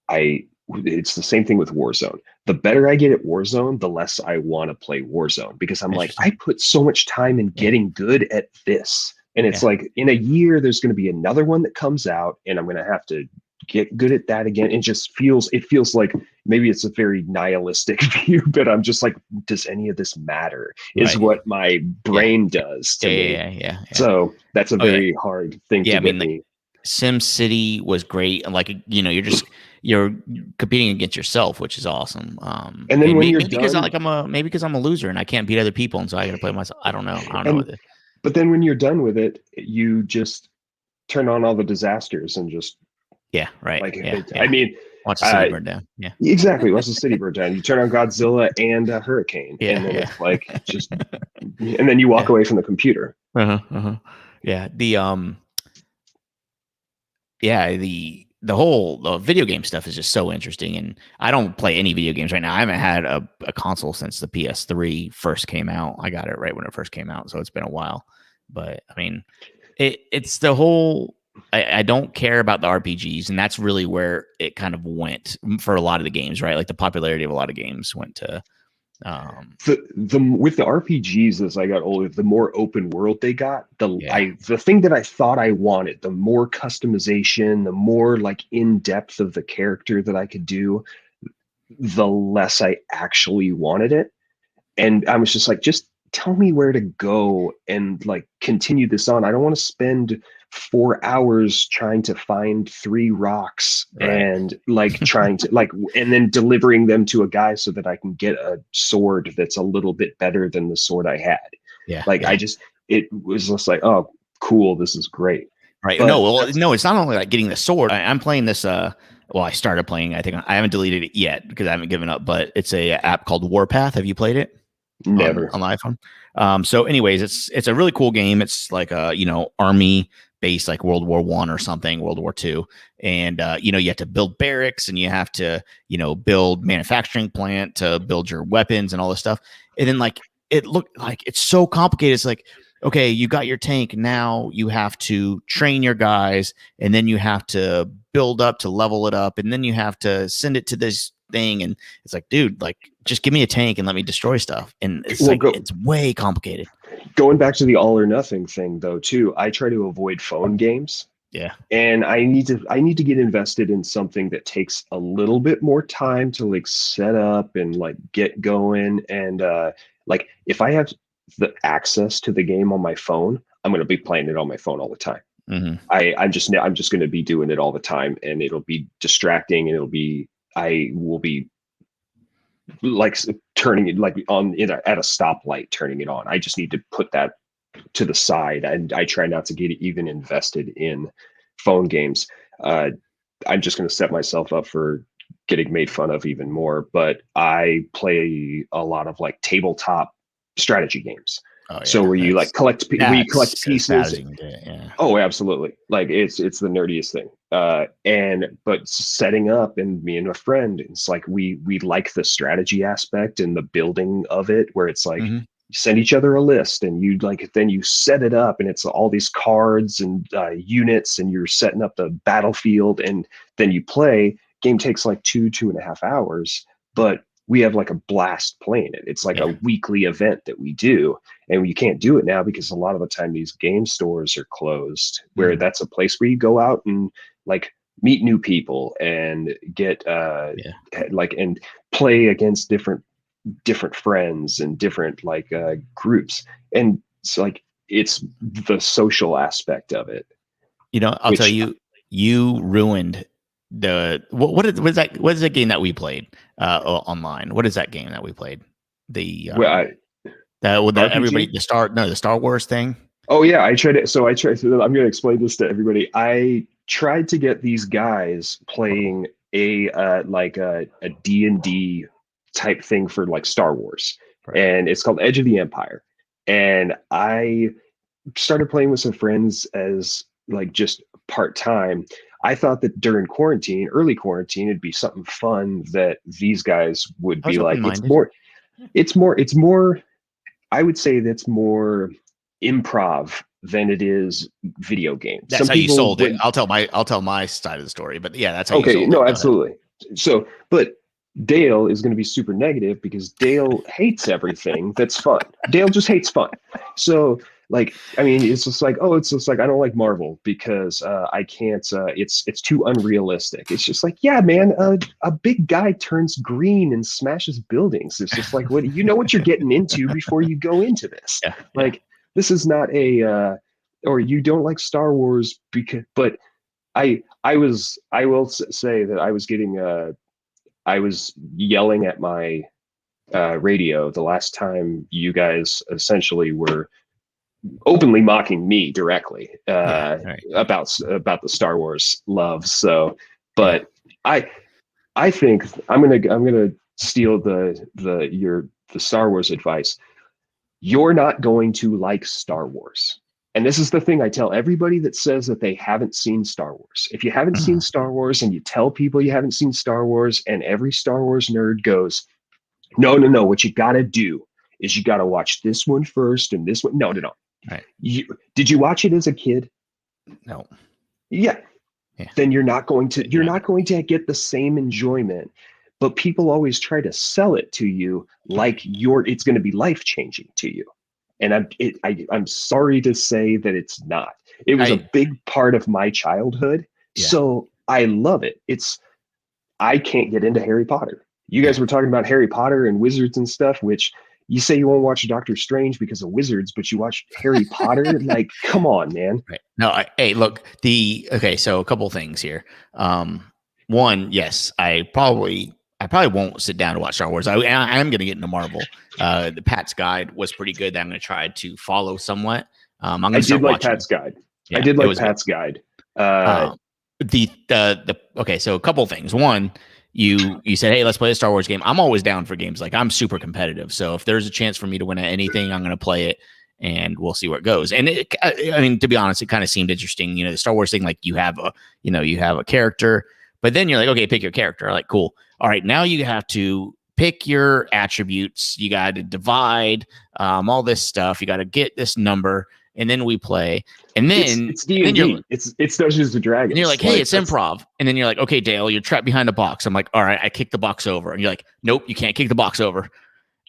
Speaker 2: I, it's the same thing with Warzone. The better I get at Warzone, the less I want to play Warzone because I'm like,
Speaker 1: Interesting.
Speaker 2: I put so much time in
Speaker 1: Yeah,
Speaker 2: getting good at this. And it's
Speaker 1: yeah,
Speaker 2: like in a year, there's going to be another one that comes out, and I'm going to have to get good at that again. It feels like maybe it's a very nihilistic view, but I'm just like, does any of this matter? Is
Speaker 1: right.
Speaker 2: what my
Speaker 1: Yeah,
Speaker 2: brain does
Speaker 1: yeah,
Speaker 2: to me.
Speaker 1: yeah.
Speaker 2: So that's a
Speaker 1: Oh yeah,
Speaker 2: very hard thing
Speaker 1: yeah.
Speaker 2: to
Speaker 1: I mean,
Speaker 2: get
Speaker 1: like
Speaker 2: me.
Speaker 1: Sim City was great, and like you're competing against yourself, which is awesome.
Speaker 2: And then
Speaker 1: And
Speaker 2: when you're
Speaker 1: maybe because
Speaker 2: done,
Speaker 1: I'm a loser and I can't beat other people, and so I got to play myself. I don't know. I don't know what
Speaker 2: and
Speaker 1: the
Speaker 2: but then when you're done with it, you just turn on all the disasters and just
Speaker 1: yeah, right,
Speaker 2: like
Speaker 1: yeah,
Speaker 2: I
Speaker 1: yeah.
Speaker 2: mean,
Speaker 1: Watch the city
Speaker 2: uh,
Speaker 1: burn down. Yeah,
Speaker 2: exactly. What's the city burn down? You turn on Godzilla and a hurricane,
Speaker 1: yeah,
Speaker 2: and then
Speaker 1: yeah,
Speaker 2: it's like just, and then you walk
Speaker 1: yeah.
Speaker 2: away from the computer.
Speaker 1: Uh-huh. Yeah, the whole the video game stuff is just so interesting, and I don't play any video games right now. I haven't had a console since the PS3 first came out. I got it right when it first came out, so it's been a while. But I mean, it's the whole. I don't care about the RPGs, and that's really where it kind of went for a lot of the games, right? Like the popularity of a lot of games went to
Speaker 2: The with the RPGs as I got older, the more open world they got,
Speaker 1: yeah,
Speaker 2: the thing that I thought I wanted, the more customization, the more like in depth of the character that I could do, the less I actually wanted it. And I was just like, just tell me where to go and like continue this on. I don't want to spend 4 hours trying to find three rocks
Speaker 1: right,
Speaker 2: and like trying to like and then delivering them to a guy so that I can get a sword that's a little bit better than the sword I had.
Speaker 1: yeah,
Speaker 2: Like I
Speaker 1: yeah.
Speaker 2: just it was just like, oh cool, this is great.
Speaker 1: Right. No,
Speaker 2: But
Speaker 1: well,
Speaker 2: that's
Speaker 1: no, it's not only like getting the sword. I'm playing this. Well, I started playing. I think I haven't deleted it yet because I haven't given up. But it's a app called Warpath. Have you played it
Speaker 2: never.
Speaker 1: on the iPhone? So, anyways, it's a really cool game. It's like a army based like World War I or something, World War II, and you have to build barracks and you have to build manufacturing plant to build your weapons and all this stuff. And then like it looked like it's so complicated. It's like, okay, you got your tank. Now you have to train your guys, and then you have to build up to level it up, and then you have to send it to this thing. And it's like, dude, like just give me a tank and let me destroy stuff. And it's
Speaker 2: Well,
Speaker 1: like it's way complicated.
Speaker 2: going back to the all or nothing thing though too, I try to avoid phone games.
Speaker 1: Yeah.
Speaker 2: And I need to get invested in something that takes a little bit more time to like set up and like get going. And like if I have the access to the game on my phone, I'm going to be playing it on my phone all the time.
Speaker 1: Mm-hmm.
Speaker 2: I'm just going to be doing it all the time, and it'll be distracting, and I will be like turning it like on at a stoplight, turning it on. I just need to put that to the side, and I try not to get even invested in phone games. Uh, I'm just going to set myself up for getting made fun of even more. But I play a lot of like tabletop strategy games.
Speaker 1: Oh
Speaker 2: So
Speaker 1: yeah,
Speaker 2: where you like where you collect
Speaker 1: that's as bad
Speaker 2: pieces.
Speaker 1: as you can get. Yeah.
Speaker 2: Oh, absolutely. Like it's the nerdiest thing. And but setting up and me and a friend, it's like we like the strategy aspect and the building of it, where it's like
Speaker 1: Mm-hmm.
Speaker 2: you send each other a list and you like then you set it up and it's all these cards and units and you're setting up the battlefield and then you play. Game takes like 2.5 hours, but we have like a blast playing it. It's like a
Speaker 1: Yeah.
Speaker 2: weekly event that we do, and you can't do it now because a lot of the time these game stores are closed, where
Speaker 1: Mm-hmm.
Speaker 2: that's a place where you go out and like meet new people and get
Speaker 1: Yeah.
Speaker 2: like and play against different friends and different like groups. And it's like it's the social aspect of it,
Speaker 1: I'll tell
Speaker 2: which
Speaker 1: you, you ruined what is that game that we played online? What is that game that we played? The
Speaker 2: well,
Speaker 1: that everybody
Speaker 2: RPG.
Speaker 1: the Star Wars thing.
Speaker 2: Oh yeah, I tried. So I'm going to explain this to everybody. I tried to get these guys playing a like a D&D type thing for like Star Wars,
Speaker 1: Right.
Speaker 2: and it's called Edge of the Empire. And I started playing with some friends as like just part time. I thought that during quarantine, early quarantine, it'd be something fun that these guys would
Speaker 1: I was
Speaker 2: be
Speaker 1: open
Speaker 2: like.
Speaker 1: minded.
Speaker 2: It's more. I would say that's more improv than it is video game.
Speaker 1: That's
Speaker 2: Some
Speaker 1: how you
Speaker 2: people
Speaker 1: sold it.
Speaker 2: when
Speaker 1: I'll tell my side of the story, but yeah, that's how you
Speaker 2: okay,
Speaker 1: sold it.
Speaker 2: no,
Speaker 1: Go ahead.
Speaker 2: absolutely. So, but Dale is going to be super negative because Dale hates everything that's fun. Dale just hates fun. So, like, I mean, it's just like, oh, it's just like I don't like Marvel because I can't. It's too unrealistic. It's just like, yeah, man, a big guy turns green and smashes buildings. It's just like, what you know what you're getting into before you go into this.
Speaker 1: Yeah, yeah.
Speaker 2: Like, this is not a or you don't like Star Wars because, but I will say that I was yelling at my radio the last time you guys essentially were openly mocking me directly
Speaker 1: Yeah. Right.
Speaker 2: about the Star Wars love. So,
Speaker 1: Yeah.
Speaker 2: but I I think I'm gonna steal the Star Wars advice. You're not going to like Star Wars. And this is the thing I tell everybody that says that they haven't seen Star Wars. If you haven't seen
Speaker 1: Mhm.
Speaker 2: Star Wars and you tell people you haven't seen Star Wars, and every Star Wars nerd goes, no, no, no, what you got to do is you got to watch this one first and this one. No, no, no.
Speaker 1: Right.
Speaker 2: Did you watch it as a kid?
Speaker 1: No.
Speaker 2: Yeah.
Speaker 1: Yeah.
Speaker 2: Then you're
Speaker 1: Yeah.
Speaker 2: not going to get the same enjoyment. But people always try to sell it to you like it's going to be life changing to you. And I'm sorry to say that it's not. It was a
Speaker 1: I
Speaker 2: big part of my childhood,
Speaker 1: yeah.
Speaker 2: so I love it. I can't get into Harry Potter. You
Speaker 1: Yeah.
Speaker 2: guys were talking about Harry Potter and wizards and stuff, which you say you won't watch Doctor Strange because of wizards, but you watch Harry Potter. Like, come on, man.
Speaker 1: Right. No, hey, look, okay, so a couple things here. One, yes, I probably won't sit down to watch Star Wars. I am going to get into Marvel. The Pat's guide was pretty good that I'm going to try to follow somewhat. I'm going
Speaker 2: I
Speaker 1: to start
Speaker 2: did like
Speaker 1: watching.
Speaker 2: Pat's guide. I
Speaker 1: Yeah,
Speaker 2: did
Speaker 1: it
Speaker 2: like
Speaker 1: was good.
Speaker 2: Pat's guide. Uh,
Speaker 1: The okay, so a couple things. One, you said, hey, let's play a Star Wars game. I'm always down for games. Like I'm super competitive. So if there's a chance for me to win at anything, I'm going to play it and we'll see where it goes. And I mean, to be honest, it kind of seemed interesting. You know, the Star Wars thing, like you have a character, but then you're like, okay, pick your character. Like, cool. All right, now you have to pick your attributes. You got to divide all this stuff. You got to get this number, and then we play. And then
Speaker 2: it's D and
Speaker 1: you're
Speaker 2: D. It's Dungeons and Dragons.
Speaker 1: and you're like, hey, it's improv. And then you're like, okay, Dale, you're trapped behind a box. I'm like, all right, I kicked the box over. And you're like, nope, you can't kick the box over.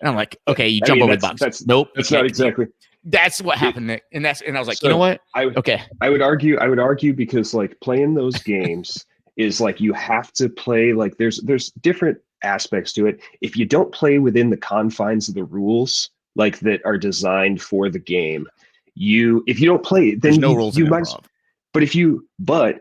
Speaker 1: And I'm like, okay, you jump over the box. Nope,
Speaker 2: that's not exactly.
Speaker 1: That's what happened, Nick. And I was like,
Speaker 2: So
Speaker 1: you know what?
Speaker 2: Okay. I would argue because like playing those games is like you have to play like there's different aspects to it. If you don't play within the confines of the rules like that are designed for the game, if you don't play it,
Speaker 1: There's
Speaker 2: then
Speaker 1: no rules in
Speaker 2: you might.
Speaker 1: improv.
Speaker 2: But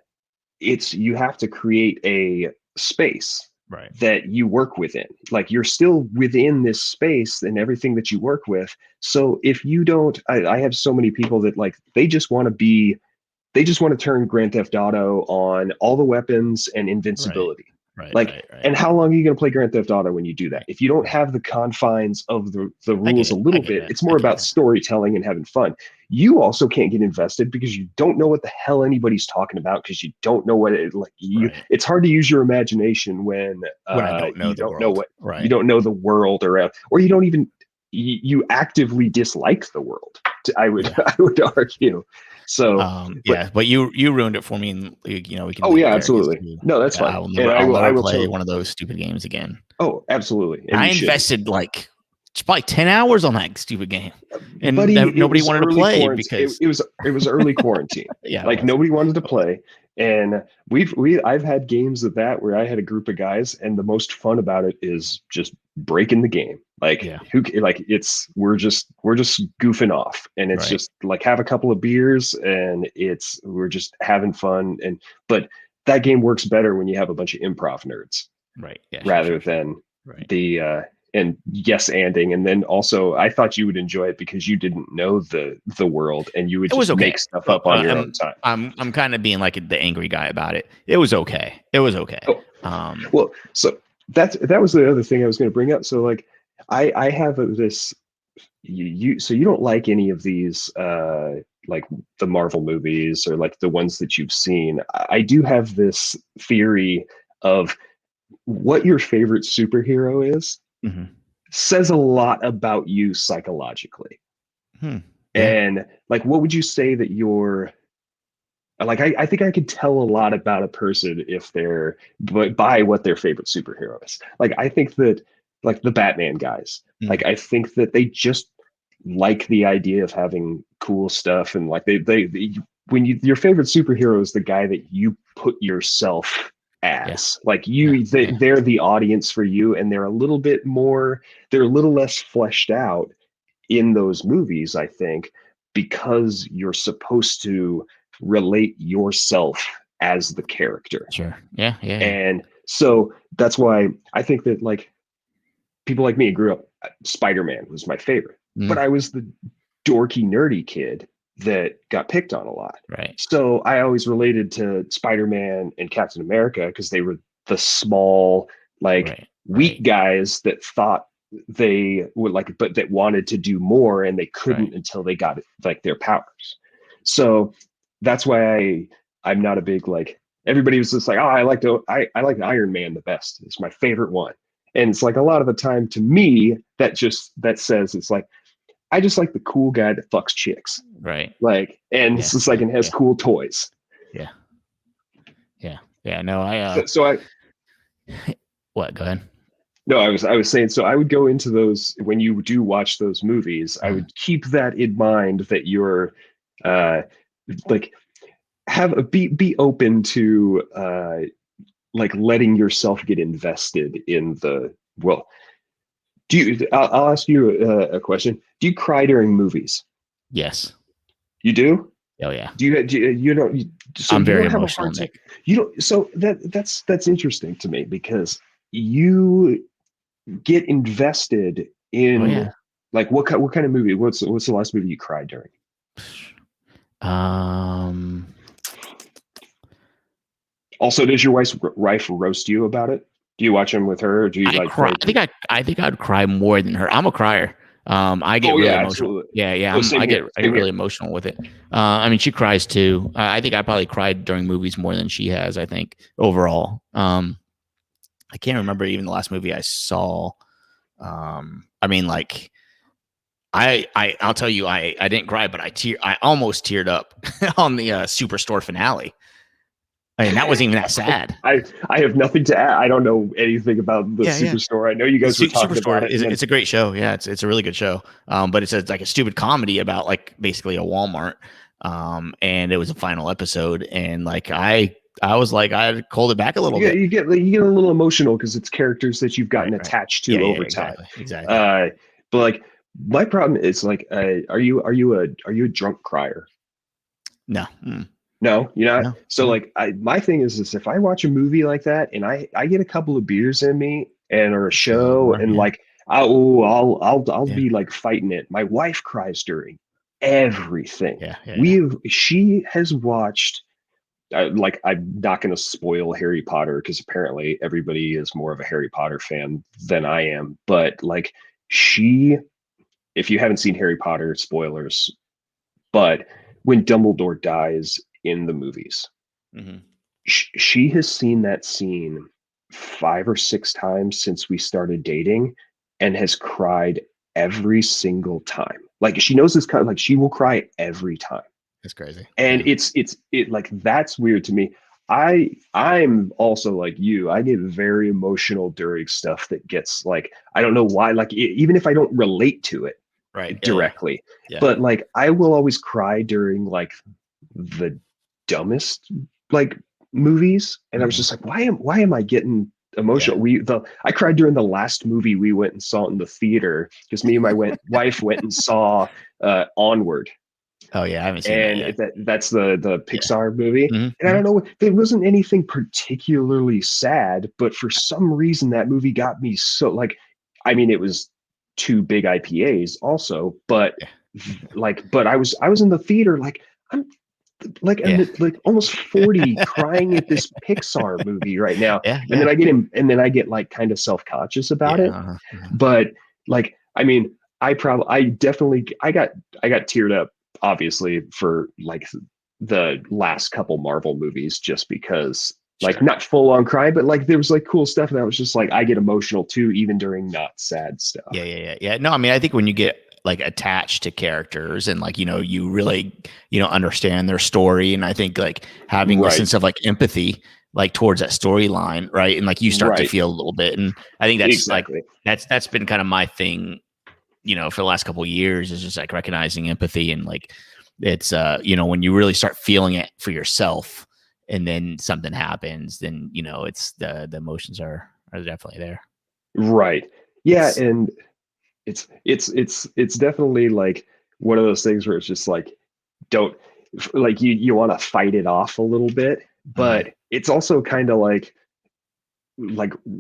Speaker 2: it's you have to create a space
Speaker 1: Right.
Speaker 2: that you work within. Like you're still within this space and everything that you work with. So if you don't, I have so many people that like they just want to turn Grand Theft Auto on all the weapons and invincibility. Like, and how long are you going to play Grand Theft Auto when you do that? If you don't have the confines of the rules a little bit, it's more about storytelling and having fun. You also can't get invested because you don't know what the hell anybody's talking about because you don't know what it like. It's hard to use your imagination when
Speaker 1: I don't know
Speaker 2: you
Speaker 1: the
Speaker 2: don't
Speaker 1: world.
Speaker 2: know what
Speaker 1: Right.
Speaker 2: you don't know the world or you don't even you actively dislike the world. I would argue. So
Speaker 1: but you ruined it for me, and we can.
Speaker 2: Oh yeah, absolutely. No, that's fine.
Speaker 1: I'll never play one of those stupid games again.
Speaker 2: Oh, absolutely.
Speaker 1: And I invested like it's probably 10 hours on that stupid game, and
Speaker 2: Buddy,
Speaker 1: nobody wanted to play because
Speaker 2: it was early quarantine.
Speaker 1: Yeah,
Speaker 2: like nobody wanted to play, and I've had games of that where I had a group of guys, and the most fun about it is just breaking the game. Like we're just goofing off, and it's just like have a couple of beers, and we're just having fun. But that game works better when you have a bunch of improv nerds,
Speaker 1: right? Yeah,
Speaker 2: rather than the and yes anding. And then also I thought you would enjoy it because you didn't know the world and you would just make stuff up on your own time.
Speaker 1: I'm kind of being like the angry guy about it. It was okay.
Speaker 2: Oh. Well, so that was the other thing I was going to bring up. So like I have this so you don't like any of these like the Marvel movies or like the ones that you've seen. I do have this theory of what your favorite superhero is.
Speaker 1: Mm-hmm.
Speaker 2: Says a lot about you psychologically. And like, what would you say that you're like? I think I could tell a lot about a person if they're by what their favorite superhero is. Like, I think that like the Batman guys, like I think that they just like the idea of having cool stuff and like they when your favorite superhero is the guy that you put yourself as like they're the audience for you, and they're a little less fleshed out in those movies, I think, because you're supposed to relate yourself as the character.
Speaker 1: Sure. Yeah. Yeah. Yeah.
Speaker 2: And so that's why I think that like people like me grew up, Spider-Man was my favorite, but
Speaker 1: Mm,
Speaker 2: I was the dorky, nerdy kid that got picked on a lot.
Speaker 1: right.
Speaker 2: So I always related to Spider-Man and Captain America because they were the small, like
Speaker 1: Right.
Speaker 2: weak
Speaker 1: Right.
Speaker 2: guys that thought they would like, but that wanted to do more and they
Speaker 1: Right.
Speaker 2: couldn't until they got like their powers. So that's why I'm not a big like everybody was just like, oh, I like Iron Man the best. It's my favorite one. And it's like a lot of the time to me, that says it's like I just like the cool guy that fucks chicks.
Speaker 1: Right.
Speaker 2: Like, and it's
Speaker 1: Yeah.
Speaker 2: just like
Speaker 1: Yeah.
Speaker 2: and has
Speaker 1: Yeah.
Speaker 2: cool toys.
Speaker 1: Yeah. Yeah. Yeah. No, I
Speaker 2: So I
Speaker 1: what? Go ahead.
Speaker 2: no, I was saying so I would go into those when you do watch those movies, I
Speaker 1: Mhm.
Speaker 2: would keep that in mind that you're uh like have a be open to like letting yourself get invested in the well do you I'll ask you a question. Do you cry during movies?
Speaker 1: Yes.
Speaker 2: You do?
Speaker 1: Oh yeah.
Speaker 2: You don't so
Speaker 1: I'm
Speaker 2: you
Speaker 1: very
Speaker 2: don't have a
Speaker 1: emotional,
Speaker 2: hard time
Speaker 1: Nick.
Speaker 2: you don't so that's interesting to me because you get invested
Speaker 1: Oh
Speaker 2: in
Speaker 1: yeah.
Speaker 2: like what kind of movie what's the last movie you cried during?
Speaker 1: Um,
Speaker 2: Also, does your wife roast you about it? Do you watch them with her or do you
Speaker 1: I
Speaker 2: like
Speaker 1: cry.
Speaker 2: play to
Speaker 1: I think I'd cry more than her. I'm a crier. I get
Speaker 2: oh
Speaker 1: really
Speaker 2: yeah
Speaker 1: emotional.
Speaker 2: absolutely
Speaker 1: Yeah, yeah.
Speaker 2: oh same here
Speaker 1: I get
Speaker 2: same
Speaker 1: really
Speaker 2: here
Speaker 1: emotional with it. I mean, she cries too. I think I probably cried during movies more than she has. I think overall. I can't remember even the last movie I saw. I mean, like I'll tell you, I didn't cry, but I almost teared up on the Superstore finale. I mean, that wasn't even that sad.
Speaker 2: I have nothing to add. I don't know anything about the
Speaker 1: Yeah, yeah.
Speaker 2: Superstore. I know you guys were talking about
Speaker 1: Superstore
Speaker 2: it
Speaker 1: is
Speaker 2: and then
Speaker 1: it's a great show. Yeah, it's a really good show. But it's like a stupid comedy about like basically a Walmart. And it was a final episode, and like I was like I called it back a little bit.
Speaker 2: you get a little emotional because it's characters that you've
Speaker 1: Right,
Speaker 2: gotten
Speaker 1: right.
Speaker 2: attached
Speaker 1: Yeah,
Speaker 2: to
Speaker 1: yeah,
Speaker 2: over time.
Speaker 1: exactly, exactly.
Speaker 2: Uh, but like my problem is like, are you a drunk crier?
Speaker 1: No, mm,
Speaker 2: No, you're not.
Speaker 1: no,
Speaker 2: So
Speaker 1: no.
Speaker 2: like, my thing is if I watch a movie like that and I get a couple of beers in me and or a
Speaker 1: Feel a little
Speaker 2: show
Speaker 1: more.
Speaker 2: and
Speaker 1: Yeah,
Speaker 2: like, I'll
Speaker 1: yeah,
Speaker 2: be like fighting it. My wife cries during everything.
Speaker 1: yeah, yeah, yeah.
Speaker 2: She has watched. Like I'm not going to spoil Harry Potter because apparently everybody is more of a Harry Potter fan than I am. But like she, if you haven't seen Harry Potter, spoilers. But when Dumbledore dies in the movies,
Speaker 1: Hmm.
Speaker 2: she has seen that scene 5 or 6 times since we started dating, and has cried every single time. Like she knows this kind of like she will cry every time
Speaker 1: That's crazy.
Speaker 2: and
Speaker 1: Yeah,
Speaker 2: it like that's weird to me. I'm also like you. I get very emotional during stuff that gets like I don't know why. Like even if I don't relate to it
Speaker 1: right. Yeah, yeah,
Speaker 2: directly,
Speaker 1: yeah.
Speaker 2: but like I will always cry during like the dumbest like movies, and I was
Speaker 1: Hmm.
Speaker 2: just like, why am I getting
Speaker 1: Yeah.
Speaker 2: emotional? I cried during the last movie we went and saw in the theater because me and my wife went and saw Onward,
Speaker 1: Oh yeah, I haven't seen that
Speaker 2: and
Speaker 1: yet.
Speaker 2: that's the
Speaker 1: Yeah.
Speaker 2: Pixar movie.
Speaker 1: Hmm.
Speaker 2: And I don't know, there wasn't anything particularly sad, but for some reason that movie got me so like, I mean, it was two big IPAs also, but
Speaker 1: Yeah.
Speaker 2: but I was in the theater like I'm
Speaker 1: Yeah.
Speaker 2: like almost 40 crying at this Pixar movie right now.
Speaker 1: Yeah.
Speaker 2: And
Speaker 1: Yeah.
Speaker 2: and then I get like kind of self-conscious about
Speaker 1: Yeah.
Speaker 2: it.
Speaker 1: Uh-huh. Uh-huh.
Speaker 2: But like, I mean, I got teared up obviously for like the last couple Marvel movies just because like
Speaker 1: Sure.
Speaker 2: not full on cry, but like there was like cool stuff and I was just like I get emotional too, even during not sad stuff.
Speaker 1: Yeah, yeah, yeah, yeah. No, I mean, I think when you get like attached to characters and like you really understand their story, and I think like having a
Speaker 2: Right.
Speaker 1: sense of like empathy like towards that storyline, right, and like you start to
Speaker 2: Right.
Speaker 1: feel a little bit, and I think that's like
Speaker 2: Exactly.
Speaker 1: that's been kind of my thing, for the last couple of years is just like recognizing empathy and like it's when you really start feeling it for yourself, and then something happens, then it's the emotions are definitely there.
Speaker 2: Right. Yeah.
Speaker 1: It's
Speaker 2: And it's definitely like one of those things where it's just like don't like you want to fight it off a little bit
Speaker 1: Mm.
Speaker 2: but it's also kind of like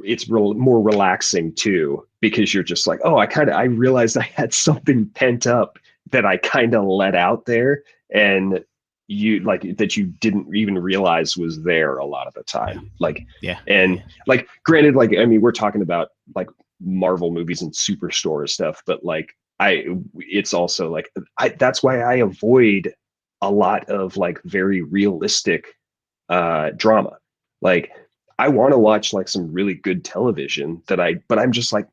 Speaker 2: it's more relaxing too, because you're just like, oh, I realized I had something pent up that I kind of let out there, and you like that you didn't even realize was there a lot of the
Speaker 1: Yeah.
Speaker 2: time. Like,
Speaker 1: Yeah. Yeah.
Speaker 2: and
Speaker 1: Yeah.
Speaker 2: like, granted, like, I mean, we're talking about like Marvel movies and superstore stuff, but like, it's also like, that's why I avoid a lot of like very realistic drama. Like, I want to watch like some really good television but I'm just like,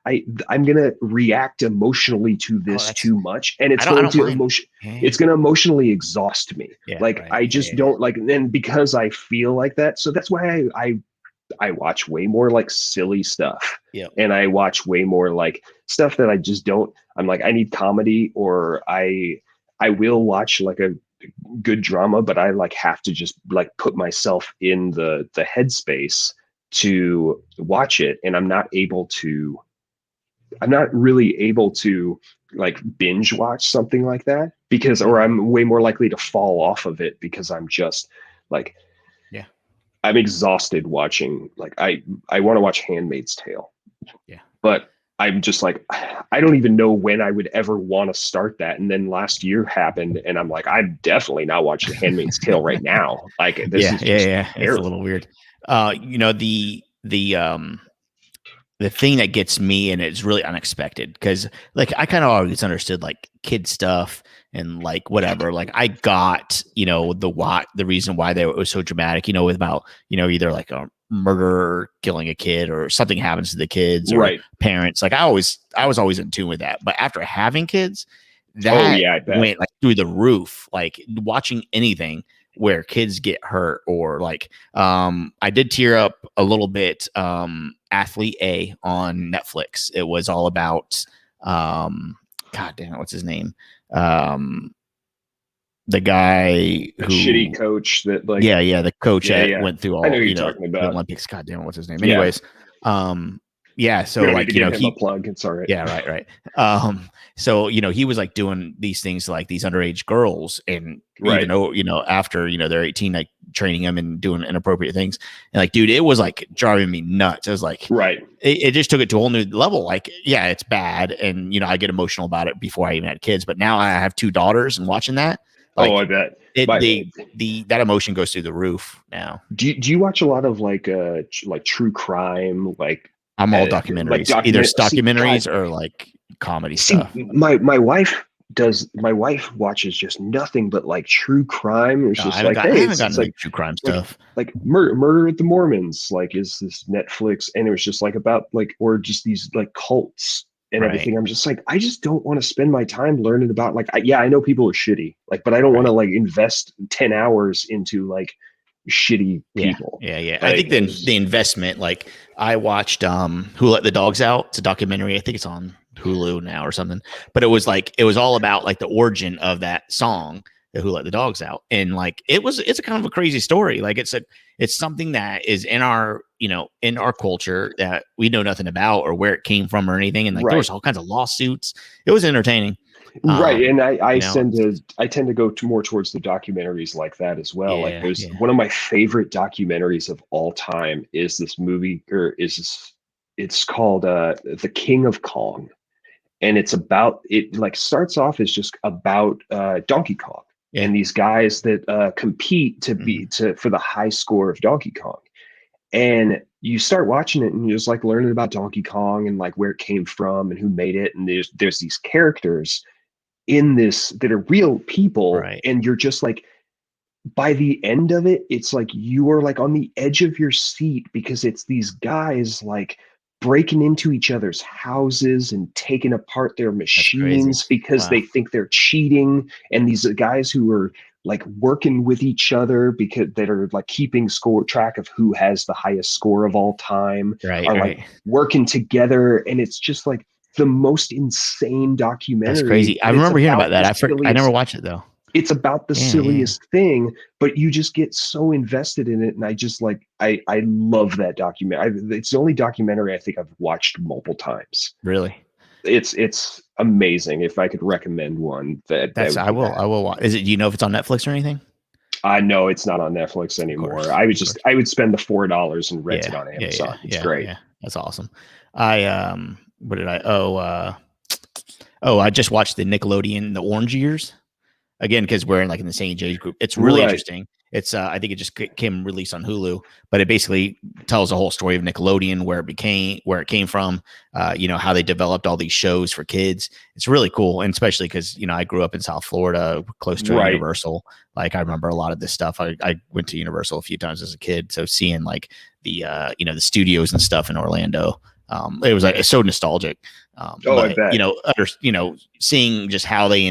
Speaker 2: I'm gonna react emotionally to
Speaker 1: Oh,
Speaker 2: this
Speaker 1: that's
Speaker 2: too much, and
Speaker 1: I don't mind. Yeah.
Speaker 2: it's gonna emotionally exhaust me.
Speaker 1: Yeah.
Speaker 2: Like,
Speaker 1: Right.
Speaker 2: I
Speaker 1: Yeah.
Speaker 2: just
Speaker 1: Yeah.
Speaker 2: don't like, and because I feel like that, so that's why I watch way more like silly stuff,
Speaker 1: Yeah.
Speaker 2: and I watch way more like stuff that I just don't. I'm like, I need comedy, or I will watch like a good drama, but I like have to just like put myself in the headspace to watch it, and I'm not really able to like binge watch something like that, because, or
Speaker 1: Mhm.
Speaker 2: I'm way more likely to fall off of it because I'm just like,
Speaker 1: Yeah.
Speaker 2: I'm exhausted watching, like, I want to watch Handmaid's Tale,
Speaker 1: Yeah.
Speaker 2: but I'm just like, I don't even know when I would ever want to start that. And then last year happened, and I'm like, I'm definitely not watching Handmaid's Tale right now. Like, this
Speaker 1: Yeah.
Speaker 2: is
Speaker 1: Yeah.
Speaker 2: just
Speaker 1: Yeah. It's a
Speaker 2: terrible.
Speaker 1: little weird. The thing that gets me, and it's really unexpected, because like I kind of always understood like kid stuff and like whatever. Like I got, the reason why it was so dramatic, with about, either like a murderer killing a kid or something happens to the kids or
Speaker 2: Right.
Speaker 1: parents. Like I was always in tune with that. But after having kids,
Speaker 2: Oh
Speaker 1: that
Speaker 2: yeah, I bet.
Speaker 1: went like through the roof. Like watching anything where kids get hurt, or like I did tear up a little bit. Athlete A on Netflix. It was all about God damn it, what's his name? Um the guy
Speaker 2: The
Speaker 1: who
Speaker 2: shitty coach that like,
Speaker 1: yeah, the coach
Speaker 2: yeah,
Speaker 1: that
Speaker 2: yeah.
Speaker 1: went through
Speaker 2: I know
Speaker 1: all,
Speaker 2: who you're talking
Speaker 1: the
Speaker 2: about.
Speaker 1: Olympics. God damn it, what's his name?
Speaker 2: Yeah.
Speaker 1: Anyways, yeah,
Speaker 2: We
Speaker 1: so
Speaker 2: don't need to
Speaker 1: like,
Speaker 2: give him a
Speaker 1: he
Speaker 2: plug. It's all right.
Speaker 1: yeah, right, right. So he was like doing these things to like these underage girls, and even
Speaker 2: Right.
Speaker 1: though after they're 18, like training them and doing inappropriate things, and like, dude, it was like driving me nuts. I was like,
Speaker 2: Right.
Speaker 1: it just took it to a whole new level. Like, yeah, it's bad, and I get emotional about it before I even had kids, but now I have two daughters, and watching that,
Speaker 2: Oh,
Speaker 1: like
Speaker 2: I bet.
Speaker 1: it,
Speaker 2: My,
Speaker 1: that emotion goes through the roof now.
Speaker 2: do you watch a lot of like true crime,
Speaker 1: I'm all
Speaker 2: like
Speaker 1: documentaries, either
Speaker 2: document? See, God,
Speaker 1: documentaries or like comedy
Speaker 2: see,
Speaker 1: stuff.
Speaker 2: my wife does. My wife watches just nothing but like true crime. It's
Speaker 1: No,
Speaker 2: just like,
Speaker 1: I
Speaker 2: hey,
Speaker 1: haven't
Speaker 2: it's
Speaker 1: gotten into
Speaker 2: like
Speaker 1: true crime
Speaker 2: like
Speaker 1: stuff.
Speaker 2: like murder at the Mormons, like, is this Netflix, and it was just like about like, or just these like cults and
Speaker 1: Right,
Speaker 2: everything. I'm just like, I just don't want to spend my time learning about like, yeah, I know people are shitty, like, but I don't want to
Speaker 1: right.
Speaker 2: like invest 10 hours into like shitty
Speaker 1: Yeah,
Speaker 2: people.
Speaker 1: yeah, yeah. I
Speaker 2: Like,
Speaker 1: think the
Speaker 2: it's
Speaker 1: investment, like I watched Who Let the Dogs Out. It's a documentary. I think it's on Hulu now or something. But it was all about like the origin of that song, the Who Let the Dogs Out. And like it's a kind of a crazy story. Like it's something that is in our, in our culture that we know nothing about or where it came from or anything. And like there was
Speaker 2: right.
Speaker 1: all kinds of lawsuits. It was entertaining.
Speaker 2: Right, and I tend to go to more towards the documentaries like that as well. Like,
Speaker 1: Yeah,
Speaker 2: there's
Speaker 1: yeah.
Speaker 2: one of my favorite documentaries of all time is this movie, or is this, it's called The King of Kong, and it's about, it like starts off as just about Donkey Kong
Speaker 1: Yeah.
Speaker 2: and these guys that compete to
Speaker 1: Hmm.
Speaker 2: be to for the high score of Donkey Kong. And you start watching it, and you're just like learning about Donkey Kong and like where it came from and who made it, and there's these characters in this that are real people,
Speaker 1: Right.
Speaker 2: and you're just like, by the end of it, it's like you are like on the edge of your seat, because it's these guys like breaking into each other's houses and taking apart their
Speaker 1: That's crazy.
Speaker 2: machines because
Speaker 1: Wow.
Speaker 2: they think they're cheating, and these guys who are like working with each other because that are like keeping score track of who has the highest score of all time
Speaker 1: Right,
Speaker 2: are like
Speaker 1: right.
Speaker 2: working together, and it's just like the most insane
Speaker 1: That's
Speaker 2: documentary,
Speaker 1: crazy. I
Speaker 2: but it's
Speaker 1: remember hearing about
Speaker 2: about the
Speaker 1: that. I never
Speaker 2: silliest,
Speaker 1: watched it though.
Speaker 2: it's about the
Speaker 1: Yeah, yeah.
Speaker 2: silliest thing, but you just get so invested in it. And I just like, I love that documentary. It's the only documentary I think I've watched multiple times.
Speaker 1: Really?
Speaker 2: It's amazing. If I could recommend one, that
Speaker 1: That's
Speaker 2: would be
Speaker 1: I
Speaker 2: that.
Speaker 1: will watch. Is it, do you know if it's on Netflix or anything?
Speaker 2: I know it's not on Netflix
Speaker 1: Of
Speaker 2: anymore.
Speaker 1: course,
Speaker 2: I would
Speaker 1: of course.
Speaker 2: I would spend the $4 and rent it
Speaker 1: Yeah,
Speaker 2: on
Speaker 1: yeah, yeah,
Speaker 2: Amazon. It's
Speaker 1: yeah,
Speaker 2: great.
Speaker 1: yeah. That's awesome. I what did I? Oh, I just watched the Nickelodeon The Orange Years again because we're in like in the same age group. It's really
Speaker 2: Right.
Speaker 1: interesting. It's I think it just came released on Hulu, but it basically tells the whole story of Nickelodeon, where it came from, how they developed all these shows for kids. It's really cool, and especially because I grew up in South Florida, close to a
Speaker 2: Right.
Speaker 1: Universal. Like I remember a lot of this stuff. I went to Universal a few times as a kid, so seeing like the studios and stuff in Orlando, it was like it's so nostalgic.
Speaker 2: Oh, I
Speaker 1: But
Speaker 2: bet.
Speaker 1: seeing just how they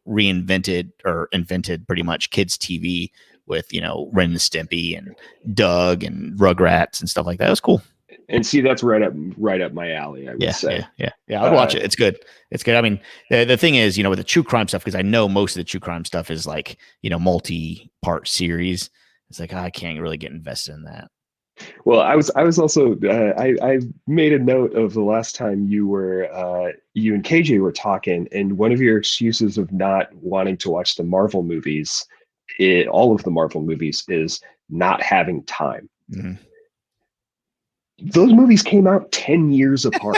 Speaker 1: reinvented or invented pretty much kids TV with Ren and Stimpy and Doug and Rugrats and stuff like that. It was cool.
Speaker 2: And see, that's right up my alley, I would
Speaker 1: Yeah,
Speaker 2: say.
Speaker 1: yeah. I'd watch it. It's good. It's good. I mean, the thing is, with the true crime stuff, because I know most of the true crime stuff is like multi-part series. It's like I can't really get invested in that.
Speaker 2: Well, I was also I made a note of the last time you and KJ were talking, and one of your excuses of not wanting to watch the Marvel movies, all of the Marvel movies, is not having time.
Speaker 1: Mhm.
Speaker 2: Those movies came out 10 years apart.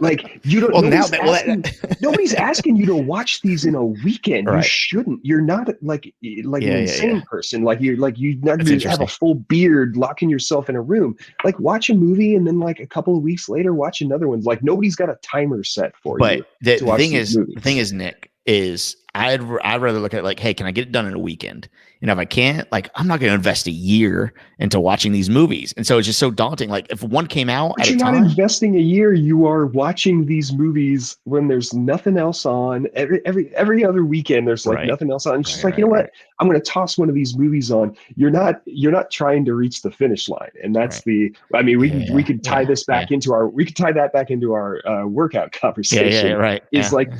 Speaker 2: Like you don't
Speaker 1: Well, now
Speaker 2: nobody's
Speaker 1: that
Speaker 2: asking nobody's asking you to watch these in a weekend. You
Speaker 1: right.
Speaker 2: shouldn't. You're not like an
Speaker 1: Yeah.
Speaker 2: insane person. Like you not
Speaker 1: That's
Speaker 2: even have a
Speaker 1: interesting.
Speaker 2: full beard locking yourself in a room. Like watch a movie and then like a couple of weeks later watch another one. Like nobody's got a timer set for
Speaker 1: But
Speaker 2: you to
Speaker 1: the
Speaker 2: watch
Speaker 1: thing
Speaker 2: these
Speaker 1: is,
Speaker 2: movies.
Speaker 1: Nick, is I'd rather look at it like, hey, can I get it done in a weekend? And if I can't, like, I'm not going to invest a year into watching these movies. And so it's just so daunting. Like, if one came out
Speaker 2: But
Speaker 1: at a
Speaker 2: you're not
Speaker 1: time,
Speaker 2: investing a year. You are watching these movies when there's nothing else on. Every other weekend, there's like
Speaker 1: right,
Speaker 2: nothing else on. It's just
Speaker 1: right,
Speaker 2: like, you
Speaker 1: right,
Speaker 2: know
Speaker 1: right,
Speaker 2: what? I'm going to toss one of these movies on. You're not trying to reach the finish line, and that's
Speaker 1: right.
Speaker 2: the. I mean, we
Speaker 1: Yeah,
Speaker 2: could tie
Speaker 1: yeah,
Speaker 2: this
Speaker 1: yeah,
Speaker 2: back into our. We could tie that back into our workout
Speaker 1: yeah,
Speaker 2: conversation.
Speaker 1: right.
Speaker 2: Is
Speaker 1: Yeah,
Speaker 2: like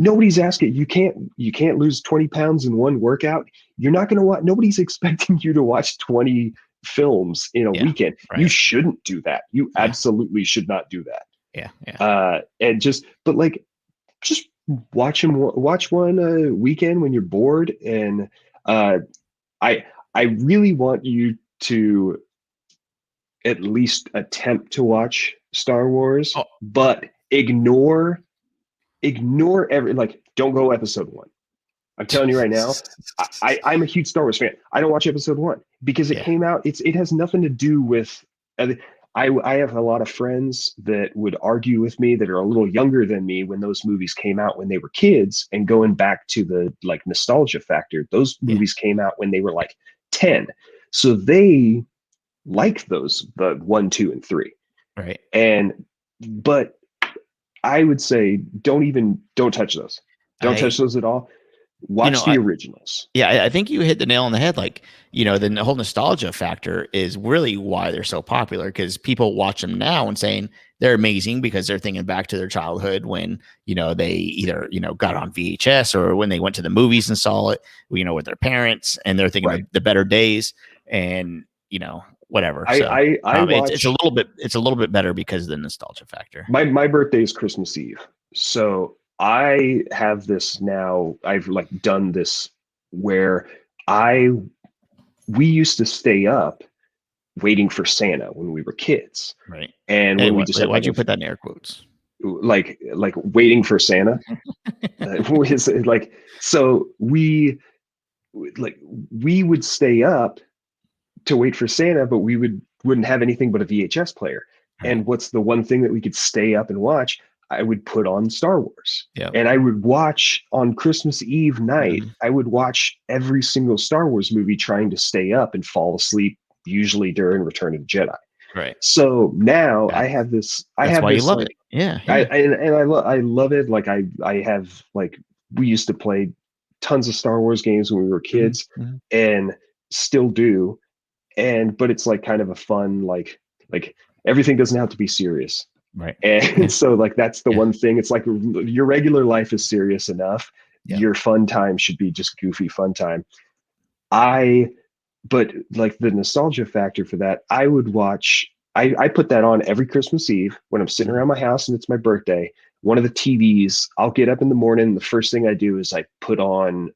Speaker 2: nobody's asking. You can't lose 20 pounds in one workout. You're not going to watch. Nobody's expecting you to watch 20 films in a
Speaker 1: yeah,
Speaker 2: weekend. You
Speaker 1: right.
Speaker 2: shouldn't do that. You
Speaker 1: Yeah,
Speaker 2: absolutely should not do that.
Speaker 1: yeah.
Speaker 2: And but like, just watch one weekend when you're bored. And uh, I, I really want you to at least attempt to watch Star Wars,
Speaker 1: Oh,
Speaker 2: but ignore every, like, don't go episode one. I'm telling you right now, I'm a huge Star Wars fan. I don't watch episode one because it
Speaker 1: yeah,
Speaker 2: came out. It has nothing to do with. I have a lot of friends that would argue with me that are a little younger than me when those movies came out when they were kids, and going back to the like nostalgia factor, those
Speaker 1: yeah,
Speaker 2: movies came out when they were like 10, so they like those the one, two, and three.
Speaker 1: right.
Speaker 2: And but I would say don't touch those. Don't touch
Speaker 1: I,
Speaker 2: those at all.
Speaker 1: you
Speaker 2: Watch
Speaker 1: know,
Speaker 2: the
Speaker 1: I,
Speaker 2: originals.
Speaker 1: Yeah, I think you hit the nail on the head. Like, the whole nostalgia factor is really why they're so popular because people watch them now and saying they're amazing because they're thinking back to their childhood when, they either, got on VHS or when they went to the movies and saw it, with their parents and they're thinking
Speaker 2: Right.
Speaker 1: of the better days and, whatever.
Speaker 2: I
Speaker 1: So
Speaker 2: I, I
Speaker 1: it's a
Speaker 2: watch
Speaker 1: little bit better because of the nostalgia factor.
Speaker 2: my birthday is Christmas Eve. So I have this now. I've like done this where I we used to stay up waiting for Santa when we were kids.
Speaker 1: Right.
Speaker 2: And
Speaker 1: Hey,
Speaker 2: when we just had
Speaker 1: why'd
Speaker 2: like
Speaker 1: you put that in air quotes?
Speaker 2: like waiting for Santa, was like, so we would stay up to wait for Santa, but wouldn't have anything but a VHS player.
Speaker 1: Right.
Speaker 2: And what's the one thing that we could stay up and watch? I would put on Star Wars.
Speaker 1: Yep.
Speaker 2: And I would watch on Christmas Eve night,
Speaker 1: Mhm.
Speaker 2: I would watch every single Star Wars movie trying to stay up and fall asleep, usually during Return of the Jedi.
Speaker 1: Right.
Speaker 2: So now
Speaker 1: That,
Speaker 2: I
Speaker 1: that's
Speaker 2: have
Speaker 1: why you
Speaker 2: this
Speaker 1: love
Speaker 2: like
Speaker 1: it. Yeah.
Speaker 2: I
Speaker 1: Yeah.
Speaker 2: and I love it. Like I have like we used to play tons of Star Wars games when we were
Speaker 1: Mhm,
Speaker 2: kids
Speaker 1: mhm.
Speaker 2: and still do. And but it's like kind of a fun like everything doesn't have to be serious.
Speaker 1: Right.
Speaker 2: And
Speaker 1: Yeah.
Speaker 2: so like that's the
Speaker 1: Yeah.
Speaker 2: one thing. It's like your regular life is serious enough.
Speaker 1: Yeah.
Speaker 2: Your fun time should be just goofy fun time. I but like the nostalgia factor for that, I would watch. I put that on every Christmas Eve when I'm sitting
Speaker 1: Mhm.
Speaker 2: around my house and it's my birthday. One of the TVs, I'll get up in the morning. The first thing I do is I put on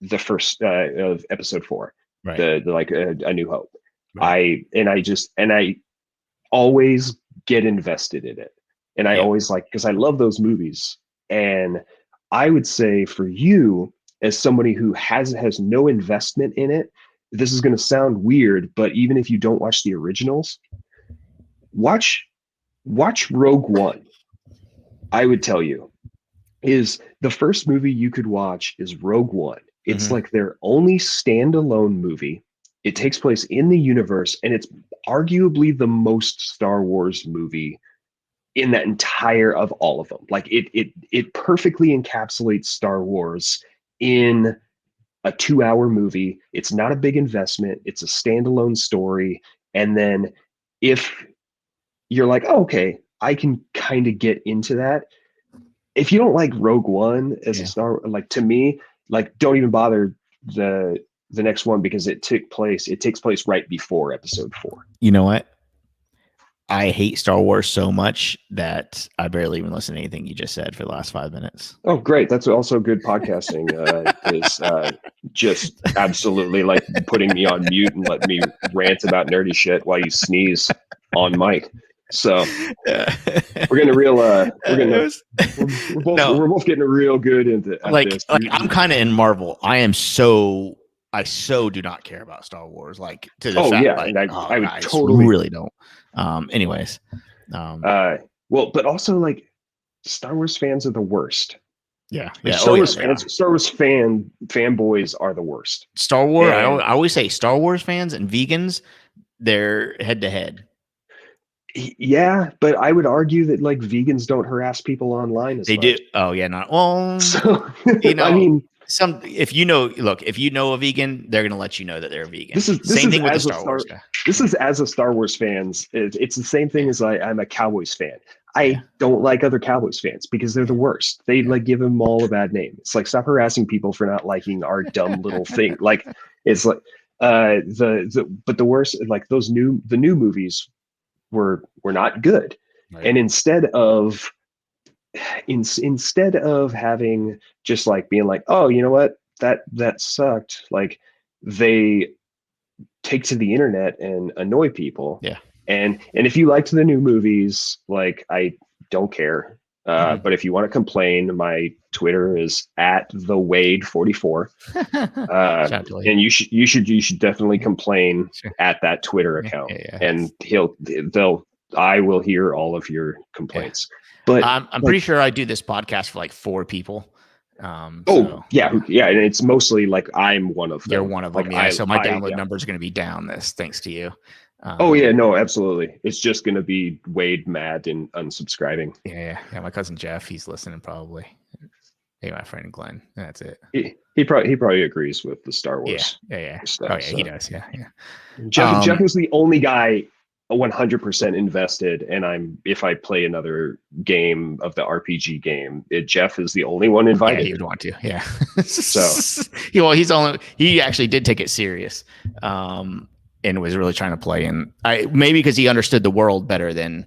Speaker 2: the first of episode 4,
Speaker 1: Right.
Speaker 2: the like A New Hope.
Speaker 1: Right.
Speaker 2: I always get invested in it, and I
Speaker 1: Yeah.
Speaker 2: always like, because I love those movies. And I would say for you, as somebody who has no investment in it, this is going to sound weird, but even if you don't watch the originals, watch Rogue One. I would tell you, is the first movie you could watch is Rogue One. It's
Speaker 1: Mhm.
Speaker 2: like their only standalone movie. It takes place in the universe, and it's arguably the most Star Wars movie in that entire of all of them. Like it perfectly encapsulates Star Wars in a 2-hour movie. It's not a big investment. It's a standalone story. And then if you're like, oh, okay, I can kind of get into that. If you don't like Rogue One as a
Speaker 1: Yeah.
Speaker 2: Star, like, to me, like, don't even bother the next one, because it takes place right before episode 4.
Speaker 1: You know what? I hate Star Wars so much that I barely even listen to anything you just said for the last 5 minutes.
Speaker 2: Oh, great. That's also good podcasting, is just absolutely like putting me on mute and let me rant about nerdy shit while you sneeze on mic. So we're getting a real we're both getting real good into at
Speaker 1: like
Speaker 2: this.
Speaker 1: I'm kind of in Marvel. I so do not care about Star Wars. Like, to the fact,
Speaker 2: yeah,
Speaker 1: like,
Speaker 2: and I would
Speaker 1: guys,
Speaker 2: totally
Speaker 1: really don't. Anyways,
Speaker 2: well, but also, like, Star Wars fans are the worst.
Speaker 1: yeah.
Speaker 2: Star Wars fanboys are the worst.
Speaker 1: Star Wars. I
Speaker 2: And
Speaker 1: always say Star Wars fans and vegans, they're head to head.
Speaker 2: yeah, but I would argue that, like, vegans don't harass people online as
Speaker 1: They
Speaker 2: much.
Speaker 1: do. Oh yeah, not well.
Speaker 2: So
Speaker 1: You know,
Speaker 2: I mean,
Speaker 1: if you know a vegan, they're gonna let you know that they're a vegan.
Speaker 2: this is
Speaker 1: Same thing with the
Speaker 2: as a
Speaker 1: Star Wars guy.
Speaker 2: this is as a Star Wars fans. It's the same thing as I'm a Cowboys fan. I
Speaker 1: Yeah.
Speaker 2: don't like other Cowboys fans because they're the worst. They like give them all a bad name. It's like, stop harassing people for not liking our dumb little thing. Like, it's like but the worst, like, the new movies were not good.
Speaker 1: Right.
Speaker 2: And instead of having, just like, being like, oh, you know what, that sucked, like, they take to the internet and annoy people.
Speaker 1: Yeah.
Speaker 2: And if you liked the new movies, like, I don't care. But if you want to complain, my Twitter is at the Wade44. And you should definitely complain at that Twitter account. And I will hear all of your complaints. But
Speaker 1: I'm pretty sure I do this podcast for like 4 people.
Speaker 2: And it's mostly like I'm one of them.
Speaker 1: You're one of them,
Speaker 2: like,
Speaker 1: yeah. So my download number is going to be down thanks to you.
Speaker 2: No, absolutely. It's just going to be Wade mad and unsubscribing.
Speaker 1: Yeah. My cousin Jeff, he's listening probably. Hey, my friend Glenn. That's it.
Speaker 2: He probably agrees with the Star Wars.
Speaker 1: Yeah.
Speaker 2: Stuff,
Speaker 1: oh yeah, so. He does. Yeah.
Speaker 2: Jeff was the only guy 100% invested, and if I play another game of the RPG game, Jeff is the only one invited.
Speaker 1: Yeah, he would want to. Yeah.
Speaker 2: So
Speaker 1: he actually did take it serious. And was really trying to play, and maybe because he understood the world better than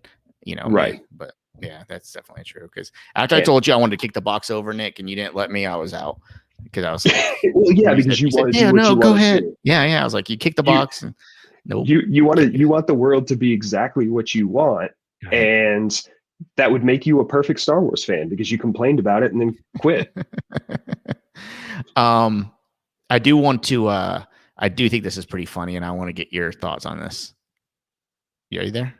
Speaker 2: right.
Speaker 1: Me. But yeah, that's definitely true. Because after I told you I wanted to kick the box over, Nick, and you didn't let me, I was out because I was like,
Speaker 2: well, yeah, because you wanted to. Yeah, no,
Speaker 1: go ahead. Yeah. I was like, you kick the box, and nope.
Speaker 2: You want the world to be exactly what you want, and that would make you a perfect Star Wars fan because you complained about it and then quit.
Speaker 1: I do want to. I do think this is pretty funny, and I want to get your thoughts on this. Are you there?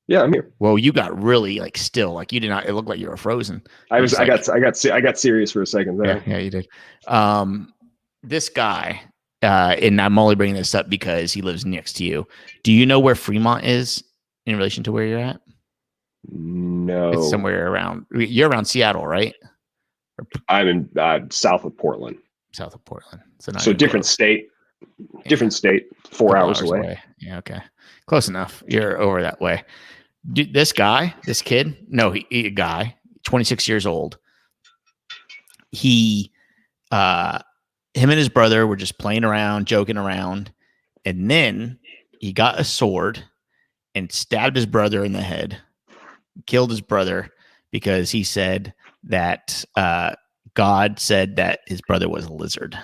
Speaker 2: Yeah, I'm here.
Speaker 1: Well, you got really still, you did not. It looked like you were frozen.
Speaker 2: I got serious for a second there.
Speaker 1: Yeah, you did. This guy, and I'm only bringing this up because he lives next to you. Do you know where Fremont is in relation to where you're at?
Speaker 2: No,
Speaker 1: it's somewhere around. You're around Seattle, right?
Speaker 2: I'm in south of Portland.
Speaker 1: South of Portland.
Speaker 2: So different state. Different state, 4 hours away.
Speaker 1: Yeah, okay. Close enough. You're over that way. This kid, a guy, 26 years old. Him and his brother were just playing around, joking around, and then he got a sword and stabbed his brother in the head, killed his brother because he said that God said that his brother was a lizard.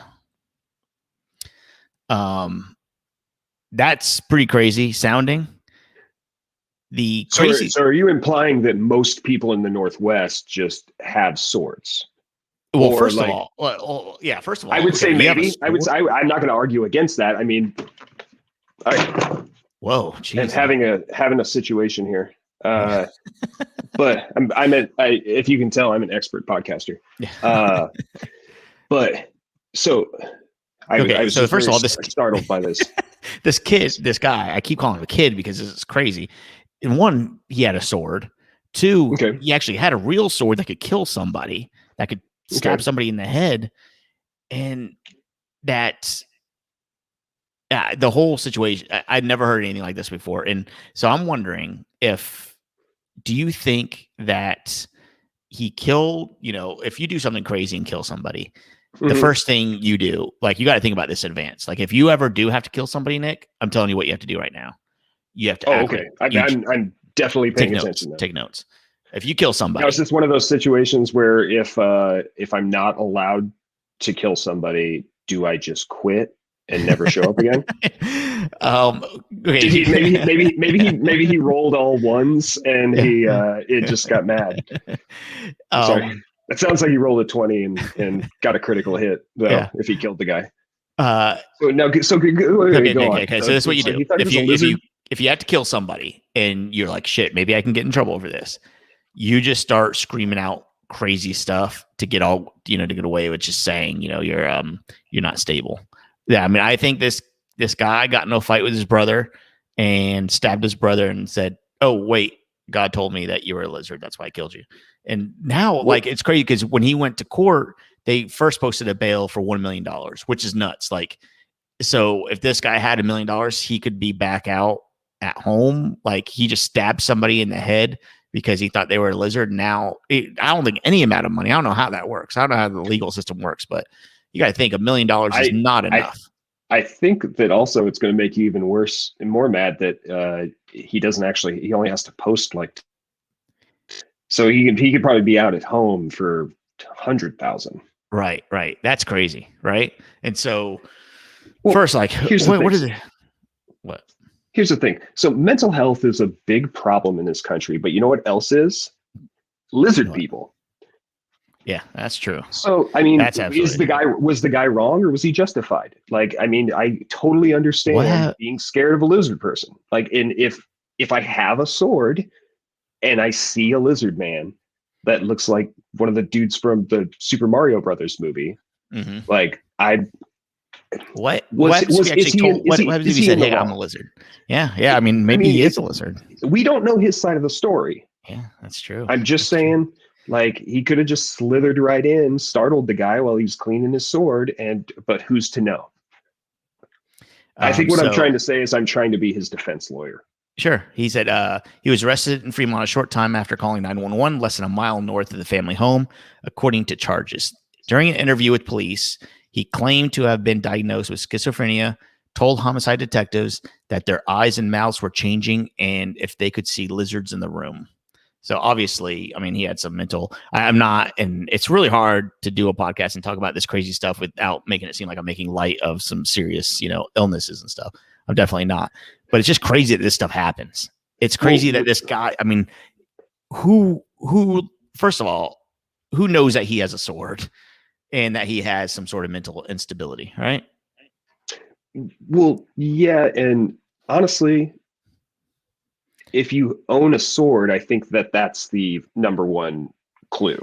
Speaker 1: That's pretty crazy sounding. The
Speaker 2: So,
Speaker 1: crazy.
Speaker 2: so are you implying that most people in the Northwest just have swords?
Speaker 1: Well,
Speaker 2: Or
Speaker 1: first of
Speaker 2: like,
Speaker 1: all, yeah. First of
Speaker 2: I
Speaker 1: all,
Speaker 2: would
Speaker 1: okay,
Speaker 2: say
Speaker 1: you have a
Speaker 2: maybe. I would.
Speaker 1: sword.
Speaker 2: I'm not going to argue against that. I mean, I
Speaker 1: Whoa,
Speaker 2: am
Speaker 1: jeez.
Speaker 2: having a situation here. But I'm if you can tell, I'm an expert podcaster.
Speaker 1: Yeah.
Speaker 2: But so I
Speaker 1: Okay,
Speaker 2: was
Speaker 1: so
Speaker 2: just
Speaker 1: first
Speaker 2: very
Speaker 1: of all, this
Speaker 2: startled by this.
Speaker 1: this guy, I keep calling him a kid because this is crazy. In one, he had a sword. Two,
Speaker 2: Okay.
Speaker 1: he actually had a real sword that could kill somebody, that could stab
Speaker 2: Okay.
Speaker 1: somebody in the head, and that the whole situation. I'd never heard anything like this before, and so I'm wondering if do you think that he killed? You know, if you do something crazy and kill somebody, the
Speaker 2: Mhm.
Speaker 1: first thing you do, like you got to think about this in advance. Like if you ever do have to kill somebody, Nick, I'm telling you what you have to do right now. You have to
Speaker 2: Oh,
Speaker 1: act
Speaker 2: okay.
Speaker 1: like you
Speaker 2: I'm definitely
Speaker 1: take
Speaker 2: paying
Speaker 1: notes.
Speaker 2: attention now.
Speaker 1: Take notes. If you kill
Speaker 2: Now, is
Speaker 1: somebody,
Speaker 2: this one of those situations where if I'm not allowed to kill somebody, do I just quit and never show up again?
Speaker 1: okay,
Speaker 2: Did he maybe he rolled all ones and
Speaker 1: yeah.
Speaker 2: he it just got mad. I'm sorry.
Speaker 1: um,
Speaker 2: That sounds like he rolled a 20 and got a critical hit though
Speaker 1: yeah.
Speaker 2: if he killed the guy.
Speaker 1: Uh,
Speaker 2: So now so wait,
Speaker 1: okay,
Speaker 2: go
Speaker 1: okay,
Speaker 2: on.
Speaker 1: okay. So
Speaker 2: So
Speaker 1: this is what you
Speaker 2: it's like
Speaker 1: do.
Speaker 2: he thought he
Speaker 1: If
Speaker 2: was a
Speaker 1: you if
Speaker 2: lizard.
Speaker 1: you if you have to kill somebody and you're like, shit, maybe I can get in trouble over this, you just start screaming out crazy stuff to get all to get away with just saying, you're not stable. Yeah, I mean, I think this guy got in a fight with his brother and stabbed his brother and said, "Oh, wait, God told me that you were a lizard. That's why I killed you." And now,
Speaker 2: What
Speaker 1: like, it's crazy because when he went to court, they first posted a bail for $1 million, which is nuts. Like, so if this guy had $1 million, he could be back out at home. Like he just stabbed somebody in the head because he thought they were a lizard. Now, I don't think any amount of money. I don't know how that works. I don't know how the legal system works, but you got to think $1 million is not
Speaker 2: I
Speaker 1: enough.
Speaker 2: I think that also it's going to make you even worse and more mad that he only has to post like so he could probably be out at home for 100,000.
Speaker 1: Right, right. That's crazy, right? And so
Speaker 2: Well,
Speaker 1: first, like,
Speaker 2: here's the thing.
Speaker 1: what is it? What?
Speaker 2: Here's the thing. So mental health is a big problem in this country, but you know what else is? Lizard
Speaker 1: What?
Speaker 2: people.
Speaker 1: Yeah, that's true.
Speaker 2: So I mean,
Speaker 1: That's absolutely true.
Speaker 2: was the guy wrong or was he justified? Like, I mean, I totally understand being scared of a lizard person. Like, and if I have a sword and I see a lizard man that looks like one of the dudes from the Super Mario Brothers movie,
Speaker 1: Mm-hmm.
Speaker 2: like I
Speaker 1: What happens if he actually told? What happens if
Speaker 2: is
Speaker 1: he
Speaker 2: he
Speaker 1: said,
Speaker 2: in the
Speaker 1: "Hey, I'm a
Speaker 2: wrong?
Speaker 1: lizard"? Yeah. I mean,
Speaker 2: I
Speaker 1: maybe
Speaker 2: mean,
Speaker 1: he is a lizard.
Speaker 2: we don't know his side of the story.
Speaker 1: Yeah, that's true.
Speaker 2: I'm just saying, like he could have just slithered right in, startled the guy while he was cleaning his sword, but who's to know? I think what I'm
Speaker 1: So
Speaker 2: trying to say is I'm trying to be his defense lawyer.
Speaker 1: sure, he said he was arrested in Fremont a short time after calling 911, less than a mile north of the family home, according to charges. During an interview with police, he claimed to have been diagnosed with schizophrenia. Told homicide detectives that their eyes and mouths were changing, and if they could see lizards in the room. So obviously, I mean, he had some mental. I'm not, and it's really hard to do a podcast and talk about this crazy stuff without making it seem like I'm making light of some serious, illnesses and stuff. I'm definitely not. But it's just crazy that this stuff happens. It's crazy that this guy. I mean, who? First of all, who knows that he has a sword and that he has some sort of mental instability, right?
Speaker 2: Well, yeah, and honestly, if you own a sword, I think that's the number one clue.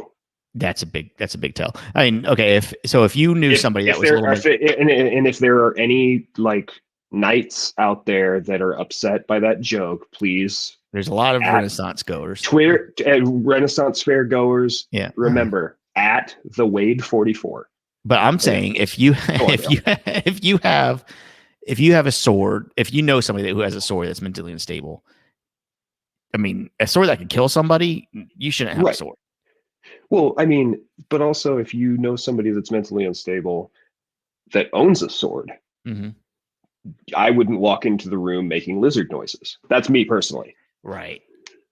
Speaker 1: That's a big tell. I mean, okay, if you knew somebody that was a little bit,
Speaker 2: and if there are any like knights out there that are upset by that joke, please.
Speaker 1: There's a lot of Renaissance goers.
Speaker 2: Twitter Renaissance fair goers.
Speaker 1: Yeah.
Speaker 2: Remember at the Wade 44.
Speaker 1: But I'm saying if you have a sword, if you know somebody who has a sword that's mentally unstable, I mean, a sword that can kill somebody, you shouldn't have a sword.
Speaker 2: Well, I mean, but also if you know somebody that's mentally unstable that owns a sword,
Speaker 1: mm-hmm.
Speaker 2: I wouldn't walk into the room making lizard noises. That's me personally.
Speaker 1: Right.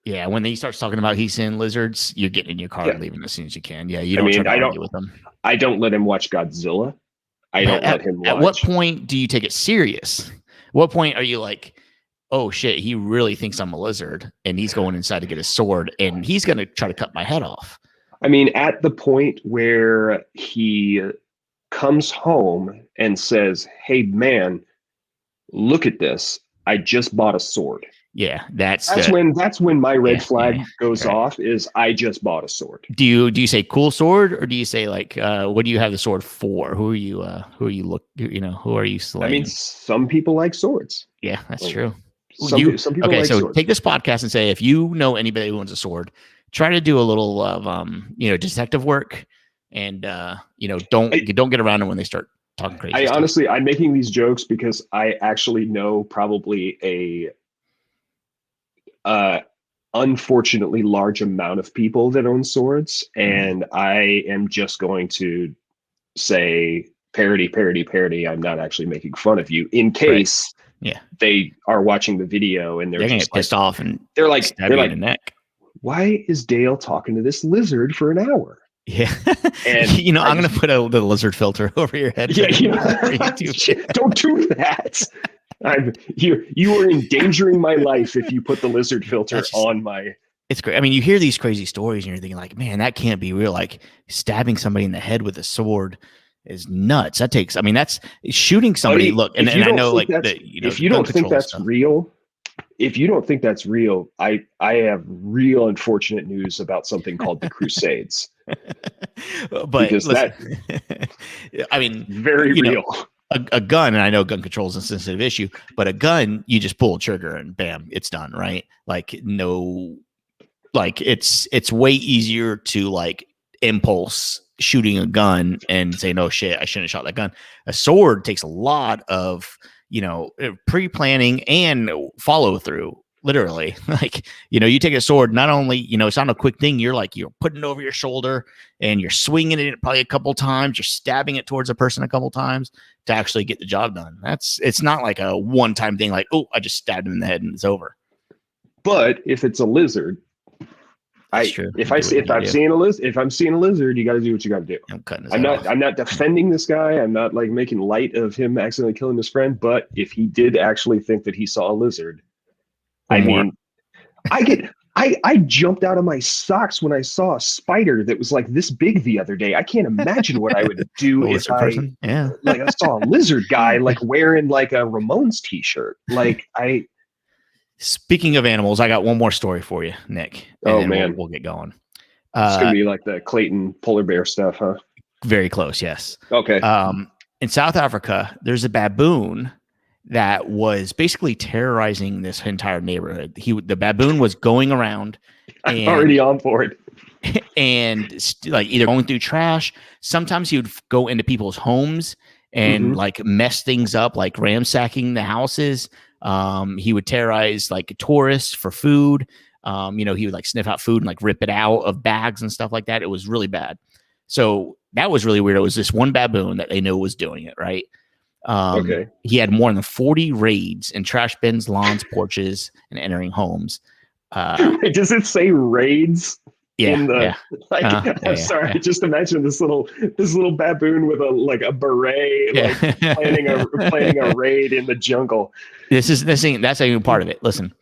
Speaker 1: Yeah. When he starts talking about he's in lizards, you're getting in your car and leaving as soon as you can. Yeah. You don't try to argue with them.
Speaker 2: I don't let him watch Godzilla. I don't let him
Speaker 1: At what
Speaker 2: lodge.
Speaker 1: point do you take it serious? What point are you like, oh shit, he really thinks I'm a lizard and he's going inside to get his sword and he's going to try to cut my head off?
Speaker 2: I mean, at the point where he comes home and says, "Hey, man, look at this. I just bought a sword."
Speaker 1: Yeah,
Speaker 2: That's when my red flag goes
Speaker 1: right.
Speaker 2: off. Is I just bought a sword.
Speaker 1: Do you say cool sword or do you say like what do you have the sword for? Who are you who are you slaying?
Speaker 2: I mean, some people like swords.
Speaker 1: Yeah, that's true.
Speaker 2: Some people
Speaker 1: okay,
Speaker 2: like
Speaker 1: so
Speaker 2: swords.
Speaker 1: take this podcast and say if you know anybody who owns a sword, try to do a little of detective work and don't get around them when they start talking crazy.
Speaker 2: Honestly, I'm making these jokes because I actually know probably a unfortunately large amount of people that own swords, and I am just going to say parody, parody, parody. I'm not actually making fun of you in case they are watching the video and they're
Speaker 1: gonna
Speaker 2: just
Speaker 1: get pissed off and
Speaker 2: they're like
Speaker 1: in the neck.
Speaker 2: Why is Dale talking to this lizard for an hour?
Speaker 1: Yeah,
Speaker 2: and
Speaker 1: I'm gonna put the lizard filter over your head.
Speaker 2: Yeah, don't do that. You are endangering my life if you put the lizard filter on my.
Speaker 1: It's great. I mean, you hear these crazy stories and you're thinking like, man, that can't be real. Like stabbing somebody in the head with a sword is nuts. That's shooting somebody. Look, and I know like
Speaker 2: if you don't think that's real, I have real unfortunate news about something called the Crusades.
Speaker 1: But because listen, I mean,
Speaker 2: very real.
Speaker 1: A gun, and I know gun control is a sensitive issue, but a gun, you just pull a trigger and bam, it's done, right? Like it's way easier to like impulse shooting a gun and say, no shit, I shouldn't have shot that gun. A sword takes a lot of pre-planning and follow through. Literally, like, you take a sword, not only, it's not a quick thing. You're putting it over your shoulder and you're swinging it probably a couple times. You're stabbing it towards a person a couple times to actually get the job done. It's not like a one-time thing. Like, oh, I just stabbed him in the head and it's over.
Speaker 2: But if it's a lizard, if I'm seeing a lizard, you got to do what you got to do. I'm not defending this guy. I'm not like making light of him accidentally killing his friend. But if he did actually think that he saw a lizard, I jumped out of my socks when I saw a spider that was like this big the other day. I can't imagine what I would do if I saw a lizard guy like wearing like a Ramones t-shirt.
Speaker 1: Speaking of animals, I got one more story for you, Nick.
Speaker 2: Oh man,
Speaker 1: we'll get going.
Speaker 2: It's gonna be like the Clayton polar bear stuff, huh?
Speaker 1: Very close, yes.
Speaker 2: Okay.
Speaker 1: In South Africa, there's a baboon that was basically terrorizing this entire neighborhood. The baboon was going around.
Speaker 2: I'm already on board.
Speaker 1: And either going through trash. Sometimes he would go into people's homes and like mess things up, like ransacking the houses. He would terrorize like tourists for food. He would like sniff out food and like rip it out of bags and stuff like that. It was really bad. So that was really weird. It was this one baboon that they knew was doing it, right? He had more than 40 raids in trash bins, lawns, porches, and entering homes.
Speaker 2: Does it say raids?
Speaker 1: Yeah.
Speaker 2: I'm sorry. I just imagine this little baboon with a beret, planning a raid in the jungle.
Speaker 1: That's even part of it. Listen,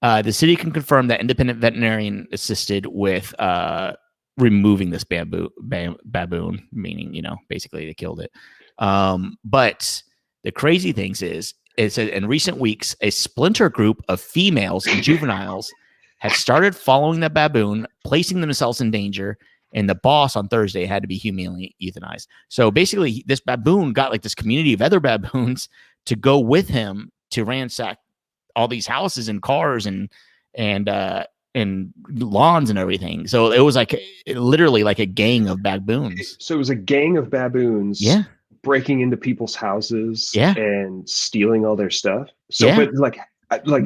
Speaker 1: the city can confirm that independent veterinarian assisted with removing this baboon, meaning basically they killed it. But the crazy things is in recent weeks, a splinter group of females and juveniles had started following the baboon, placing themselves in danger, and the boss on Thursday had to be humanely euthanized. So basically, this baboon got like this community of other baboons to go with him to ransack all these houses and cars and lawns and everything. So it was literally like a gang of baboons.
Speaker 2: So it was a gang of baboons.
Speaker 1: Yeah.
Speaker 2: Breaking into people's houses and stealing all their stuff. So, but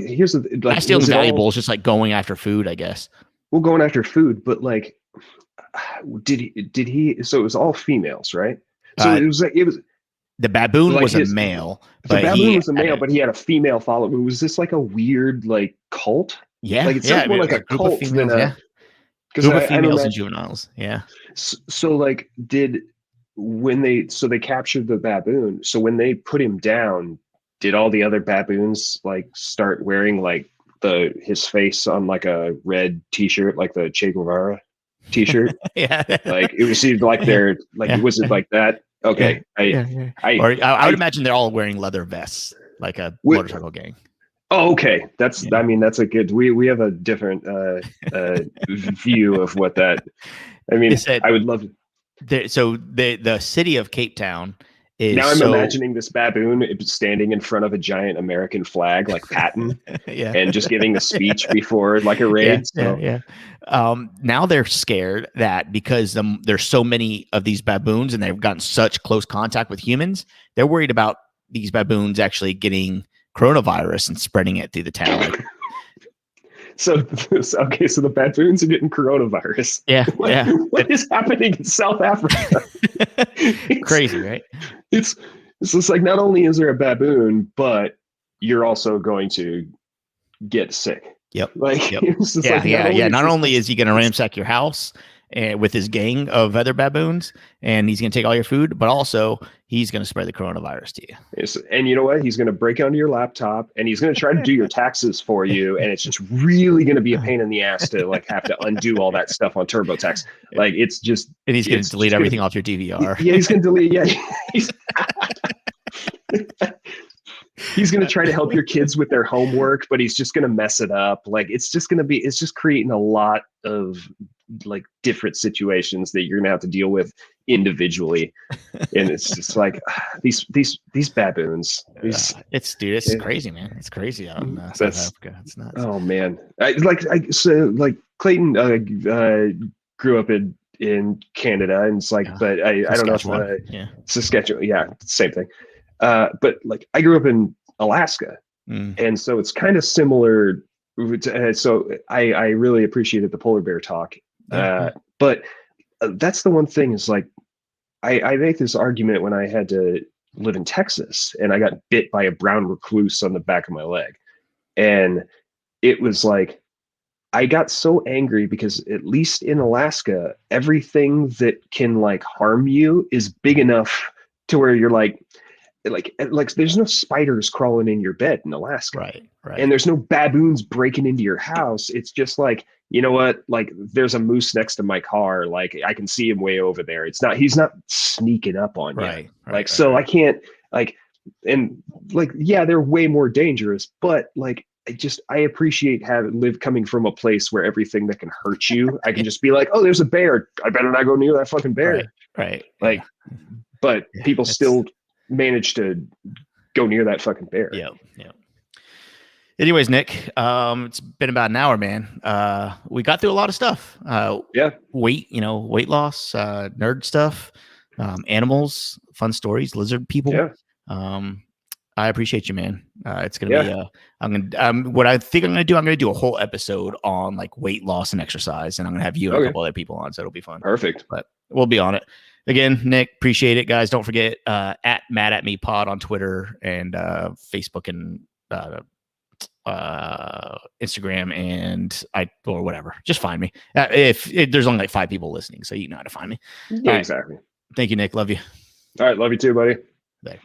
Speaker 2: here's the
Speaker 1: not stealing valuables, just like going after food, I guess.
Speaker 2: Well, going after food, but like, did he? So it was all females, right? So it was
Speaker 1: the baboon was a male.
Speaker 2: The baboon was a male, but he had a female follower. Was this like a weird like cult?
Speaker 1: Yeah,
Speaker 2: like it sounds more like a cult than a
Speaker 1: group of females and juveniles. Yeah.
Speaker 2: So like, did when they captured the baboon. So when they put him down, did all the other baboons like start wearing like his face on like a red t-shirt, like the Che Guevara t-shirt?
Speaker 1: Yeah.
Speaker 2: Like it was like they're like,
Speaker 1: Yeah.
Speaker 2: was it like that? Okay.
Speaker 1: Yeah. Or I would imagine they're all wearing leather vests, like a motorcycle gang.
Speaker 2: Oh, okay. I mean, that's a good, we have a different view of what that, I mean, I would love to.
Speaker 1: So the city of Cape Town is
Speaker 2: now I'm imagining this baboon standing in front of a giant American flag, like Patton, and just giving a speech before like a raid.
Speaker 1: Now they're scared that because there's so many of these baboons and they've gotten such close contact with humans, they're worried about these baboons actually getting coronavirus and spreading it through the town.
Speaker 2: So the baboons are getting coronavirus.
Speaker 1: Yeah.
Speaker 2: What is happening in South Africa?
Speaker 1: Crazy, right?
Speaker 2: It's just like, not only is there a baboon, but you're also going to get sick.
Speaker 1: Yep.
Speaker 2: Like,
Speaker 1: yep. Not only is he going to ransack your house with his gang of other baboons, and he's going to take all your food, but also he's going to spread the coronavirus to you.
Speaker 2: And you know what? He's going to break onto your laptop, and he's going to try to do your taxes for you, and it's just really going to be a pain in the ass to like have to undo all that stuff on TurboTax. Like, it's just,
Speaker 1: and he's going to delete everything off your DVR.
Speaker 2: Yeah, he's going to delete. Yeah, he's going to try to help your kids with their homework, but he's just going to mess it up. Like, it's just creating a lot of like different situations that you're going to have to deal with individually. And it's just like these baboons.
Speaker 1: It's crazy, man. It's crazy out in South Africa. It's nuts.
Speaker 2: Oh man. Clayton grew up in Canada, and it's like, but I don't know if Saskatchewan. Yeah, same thing. But like, I grew up in Alaska, and so it's kind of similar. So I really appreciated the polar bear talk. But that's the one thing is like, I make this argument when I had to live in Texas and I got bit by a brown recluse on the back of my leg. And it was like, I got so angry because at least in Alaska, everything that can like harm you is big enough to where you're like there's no spiders crawling in your bed in Alaska.
Speaker 1: Right.
Speaker 2: And there's no baboons breaking into your house. It's just like, you know what? Like, there's a moose next to my car. Like, I can see him way over there. He's not sneaking up on you. I can't and like, yeah, they're way more dangerous, but like, I appreciate coming from a place where everything that can hurt you, I can just be like, oh, there's a bear. I better not go near that fucking bear.
Speaker 1: Right.
Speaker 2: Like, but people still manage to go near that fucking bear.
Speaker 1: Yeah. Anyways, Nick, it's been about an hour, man. We got through a lot of stuff. Weight loss, nerd stuff, animals, fun stories, lizard people.
Speaker 2: Yeah.
Speaker 1: I appreciate you, man. It's gonna be. What I think I'm gonna do. I'm gonna do a whole episode on like weight loss and exercise, and I'm gonna have you and a couple other people on, so it'll be fun.
Speaker 2: Perfect.
Speaker 1: But we'll be on it. Again, Nick, appreciate it, guys. Don't forget at Mad at Me Pod on Twitter and Facebook and Instagram or whatever. Just find me. If there's only like 5 people listening, so you know how to find me.
Speaker 2: Yeah, exactly.
Speaker 1: Thank you, Nick. Love you.
Speaker 2: All right, love you too, buddy.
Speaker 1: Bye.